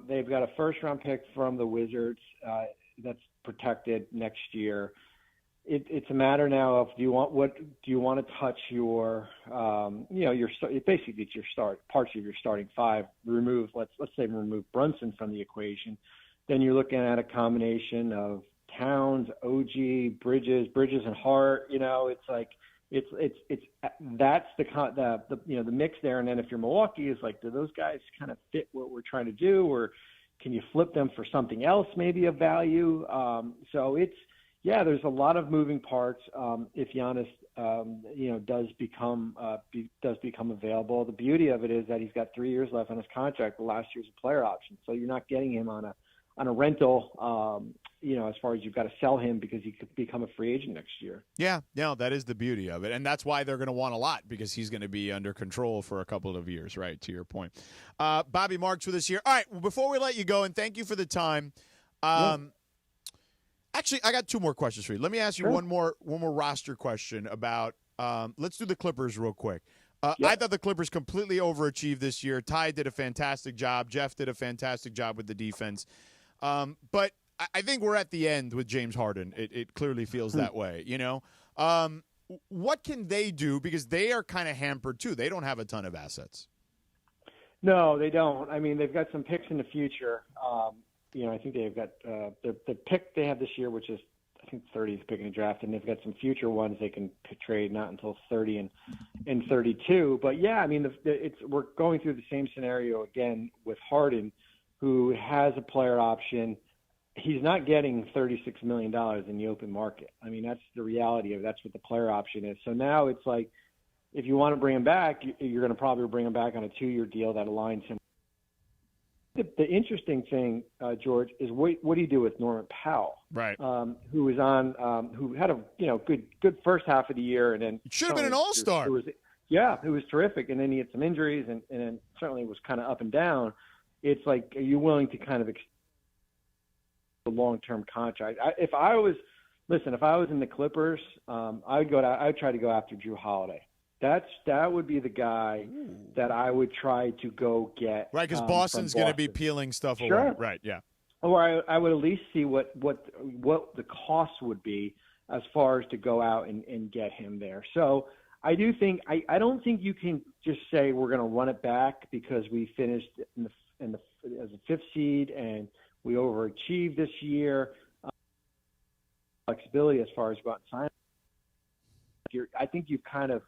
S15: they've got a first-round pick from the Wizards that's protected next year. It's a matter now of do you want to touch your basically it's your parts of your starting 5. Let's say remove Brunson from the equation. Then you're looking at a combination of Towns, OG, Bridges and Hart. It's like that's the mix there. And then if you're Milwaukee, is do those guys kind of fit what we're trying to do, or can you flip them for something else maybe of value? So it's. Yeah, there's a lot of moving parts. If Giannis, does become available, the beauty of it is that he's got 3 years left on his contract. The last year's a player option, so you're not getting him on a rental. As far as you've got to sell him because he could become a free agent next year.
S3: Yeah, that is the beauty of it, and that's why they're going to want a lot because he's going to be under control for a couple of years. Right, to your point. Bobby Marks with us here. All right, well, before we let you go, and thank you for the time. Actually, I got 2 more questions for you. Let me ask you one more roster question about let's do the Clippers real quick. I thought the Clippers completely overachieved this year. Ty did a fantastic job. Jeff did a fantastic job with the defense. But I think we're at the end with James Harden. It clearly feels that way, you know? What can they do? Because they are kind of hampered, too. They don't have a ton of assets.
S15: No, they don't. I mean, they've got some picks in the future. I think they've got the pick they have this year, which is, I think, 30th pick in the draft, and they've got some future ones they can trade not until 30 and 32. But, yeah, I mean, we're going through the same scenario again with Harden, who has a player option. He's not getting $36 million in the open market. I mean, that's the reality of it. That's what the player option is. So now it's like, if you want to bring him back, you're going to probably bring him back on a 2-year deal that aligns him. The interesting thing, George, is what do you do with Norman Powell,
S3: right?
S15: Who was on, who had a good first half of the year, and then
S3: should have been an all-star.
S15: It was terrific, and then he had some injuries, and then certainly was kind of up and down. It's like, are you willing to kind of extend the long-term contract? If I was in the Clippers, I'd try to go after Drew Holiday. That would be the guy that I would try to go get.
S3: Right, because Boston's going to be peeling stuff away. Right, yeah.
S15: Or I would at least see what the cost would be as far as to go out and get him there. So I do think I don't think you can just say we're going to run it back because we finished as a 5th seed and we overachieved this year. Flexibility as far as go out and sign. I think you've kind of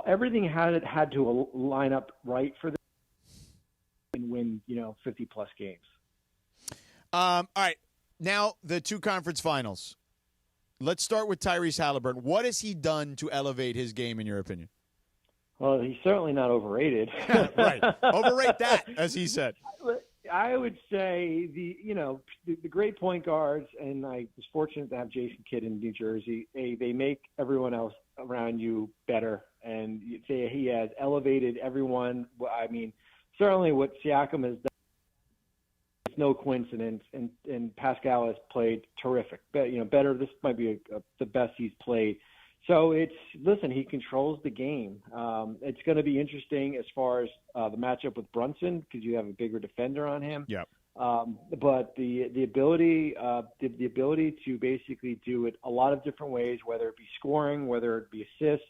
S15: everything had to line up right for them and win 50+ games.
S3: All right, now the 2 conference finals. Let's start with Tyrese Halliburton. What has he done to elevate his game, in your opinion?
S15: Well, he's certainly not overrated.
S3: Right, overrate that, as he said.
S15: I would say the great point guards, and I was fortunate to have Jason Kidd in New Jersey. They make everyone else around you better, and he has elevated everyone. I mean, certainly what Siakam has done, it's no coincidence, and Pascal has played terrific. Better. This might be the best he's played. So he controls the game. It's going to be interesting as far as the matchup with Brunson because you have a bigger defender on him.
S3: Yeah.
S15: But the ability to basically do it a lot of different ways, whether it be scoring, whether it be assists,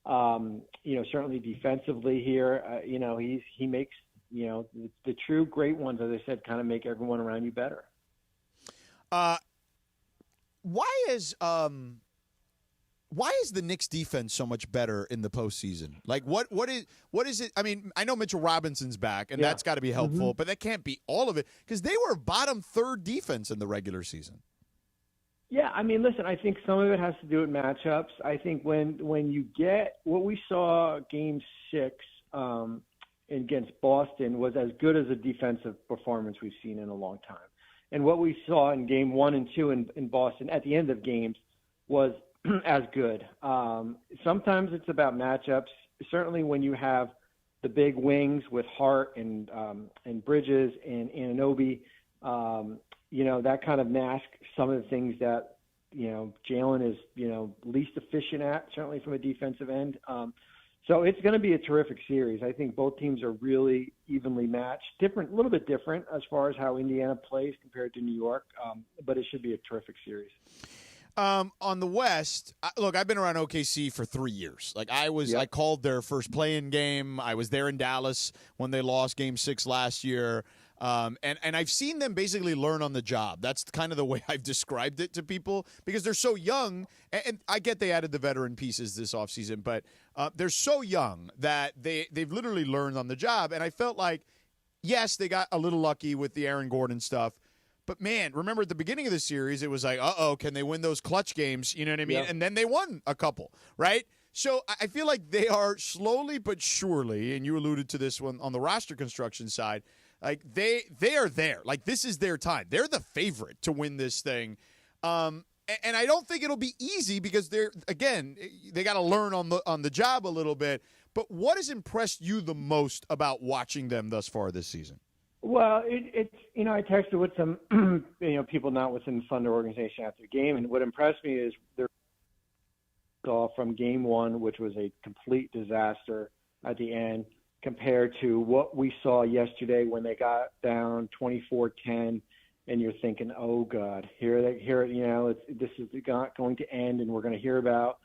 S15: certainly defensively here, he makes the true great ones, as I said, kind of make everyone around you better.
S3: Why is the Knicks defense so much better in the postseason? Like, what is it? I mean, I know Mitchell Robinson's back, and that's got to be helpful, but that can't be all of it because they were bottom 3rd defense in the regular season.
S15: Yeah, I mean, listen, I think some of it has to do with matchups. I think when you get what we saw Game 6 against Boston was as good as a defensive performance we've seen in a long time. And what we saw in Game 1 and 2 in Boston at the end of games was as good. Sometimes it's about matchups. Certainly when you have the big wings with Hart and Bridges and Anunoby, that kind of masks some of the things that, Jalen is, least efficient at, certainly from a defensive end. So it's going to be a terrific series. I think both teams are really evenly matched. A little bit different as far as how Indiana plays compared to New York, but it should be a terrific series.
S3: On the West, look, I've been around OKC for 3 years. Like I called their first play-in game. I was there in Dallas when they lost Game 6 last year. And I've seen them basically learn on the job. That's kind of the way I've described it to people because they're so young. And I get they added the veteran pieces this offseason, but they're so young that they've literally learned on the job. And I felt like, yes, they got a little lucky with the Aaron Gordon stuff. But, man, remember at the beginning of the series, it was like, can they win those clutch games? You know what I mean? Yep. And then they won a couple, right? So I feel like they are slowly but surely, and you alluded to this one on the roster construction side, like they are there. Like this is their time. They're the favorite to win this thing. And I don't think it'll be easy because they got to learn on the job a little bit. But what has impressed you the most about watching them thus far this season?
S15: Well, it's I texted with some people not within the Thunder organization after the game, and what impressed me is saw from game one, which was a complete disaster at the end, compared to what we saw yesterday when they got down 24-10, and you're thinking, oh God, this is not going to end, and we're going to hear about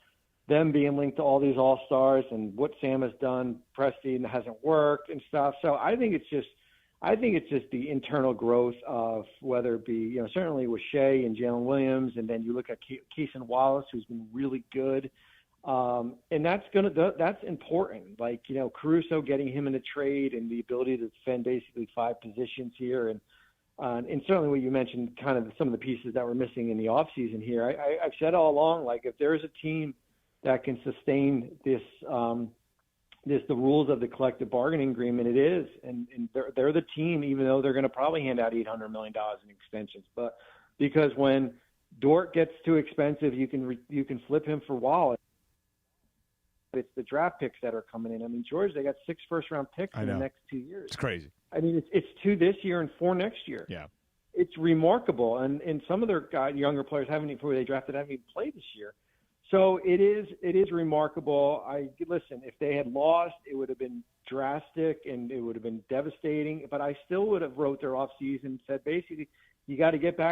S15: them being linked to all these all-stars and what Sam has done, Presti, and hasn't worked and stuff. So I think it's just the internal growth of whether it be, certainly with Shea and Jalen Williams, and then you look at Keeson Wallace, who's been really good. And that's important. Like, Caruso, getting him in a trade and the ability to defend basically 5 positions here. And certainly what you mentioned, kind of some of the pieces that were missing in the offseason here. I've said all along, like, if there is a team that can sustain this, the rules of the collective bargaining agreement, it is. And they're the team, even though they're going to probably hand out $800 million in extensions. But because when Dort gets too expensive, you can flip him for Wallace. It's the draft picks that are coming in. I mean, George, they got 6 first-round picks in the next 2 years.
S3: It's crazy.
S15: I mean, it's 2 this year and 4 next year.
S3: Yeah.
S15: It's remarkable. And some of their younger players haven't even played this year. So it is remarkable. Listen, if they had lost, it would have been drastic and it would have been devastating. But I still would have wrote their offseason and said, basically, you got to get back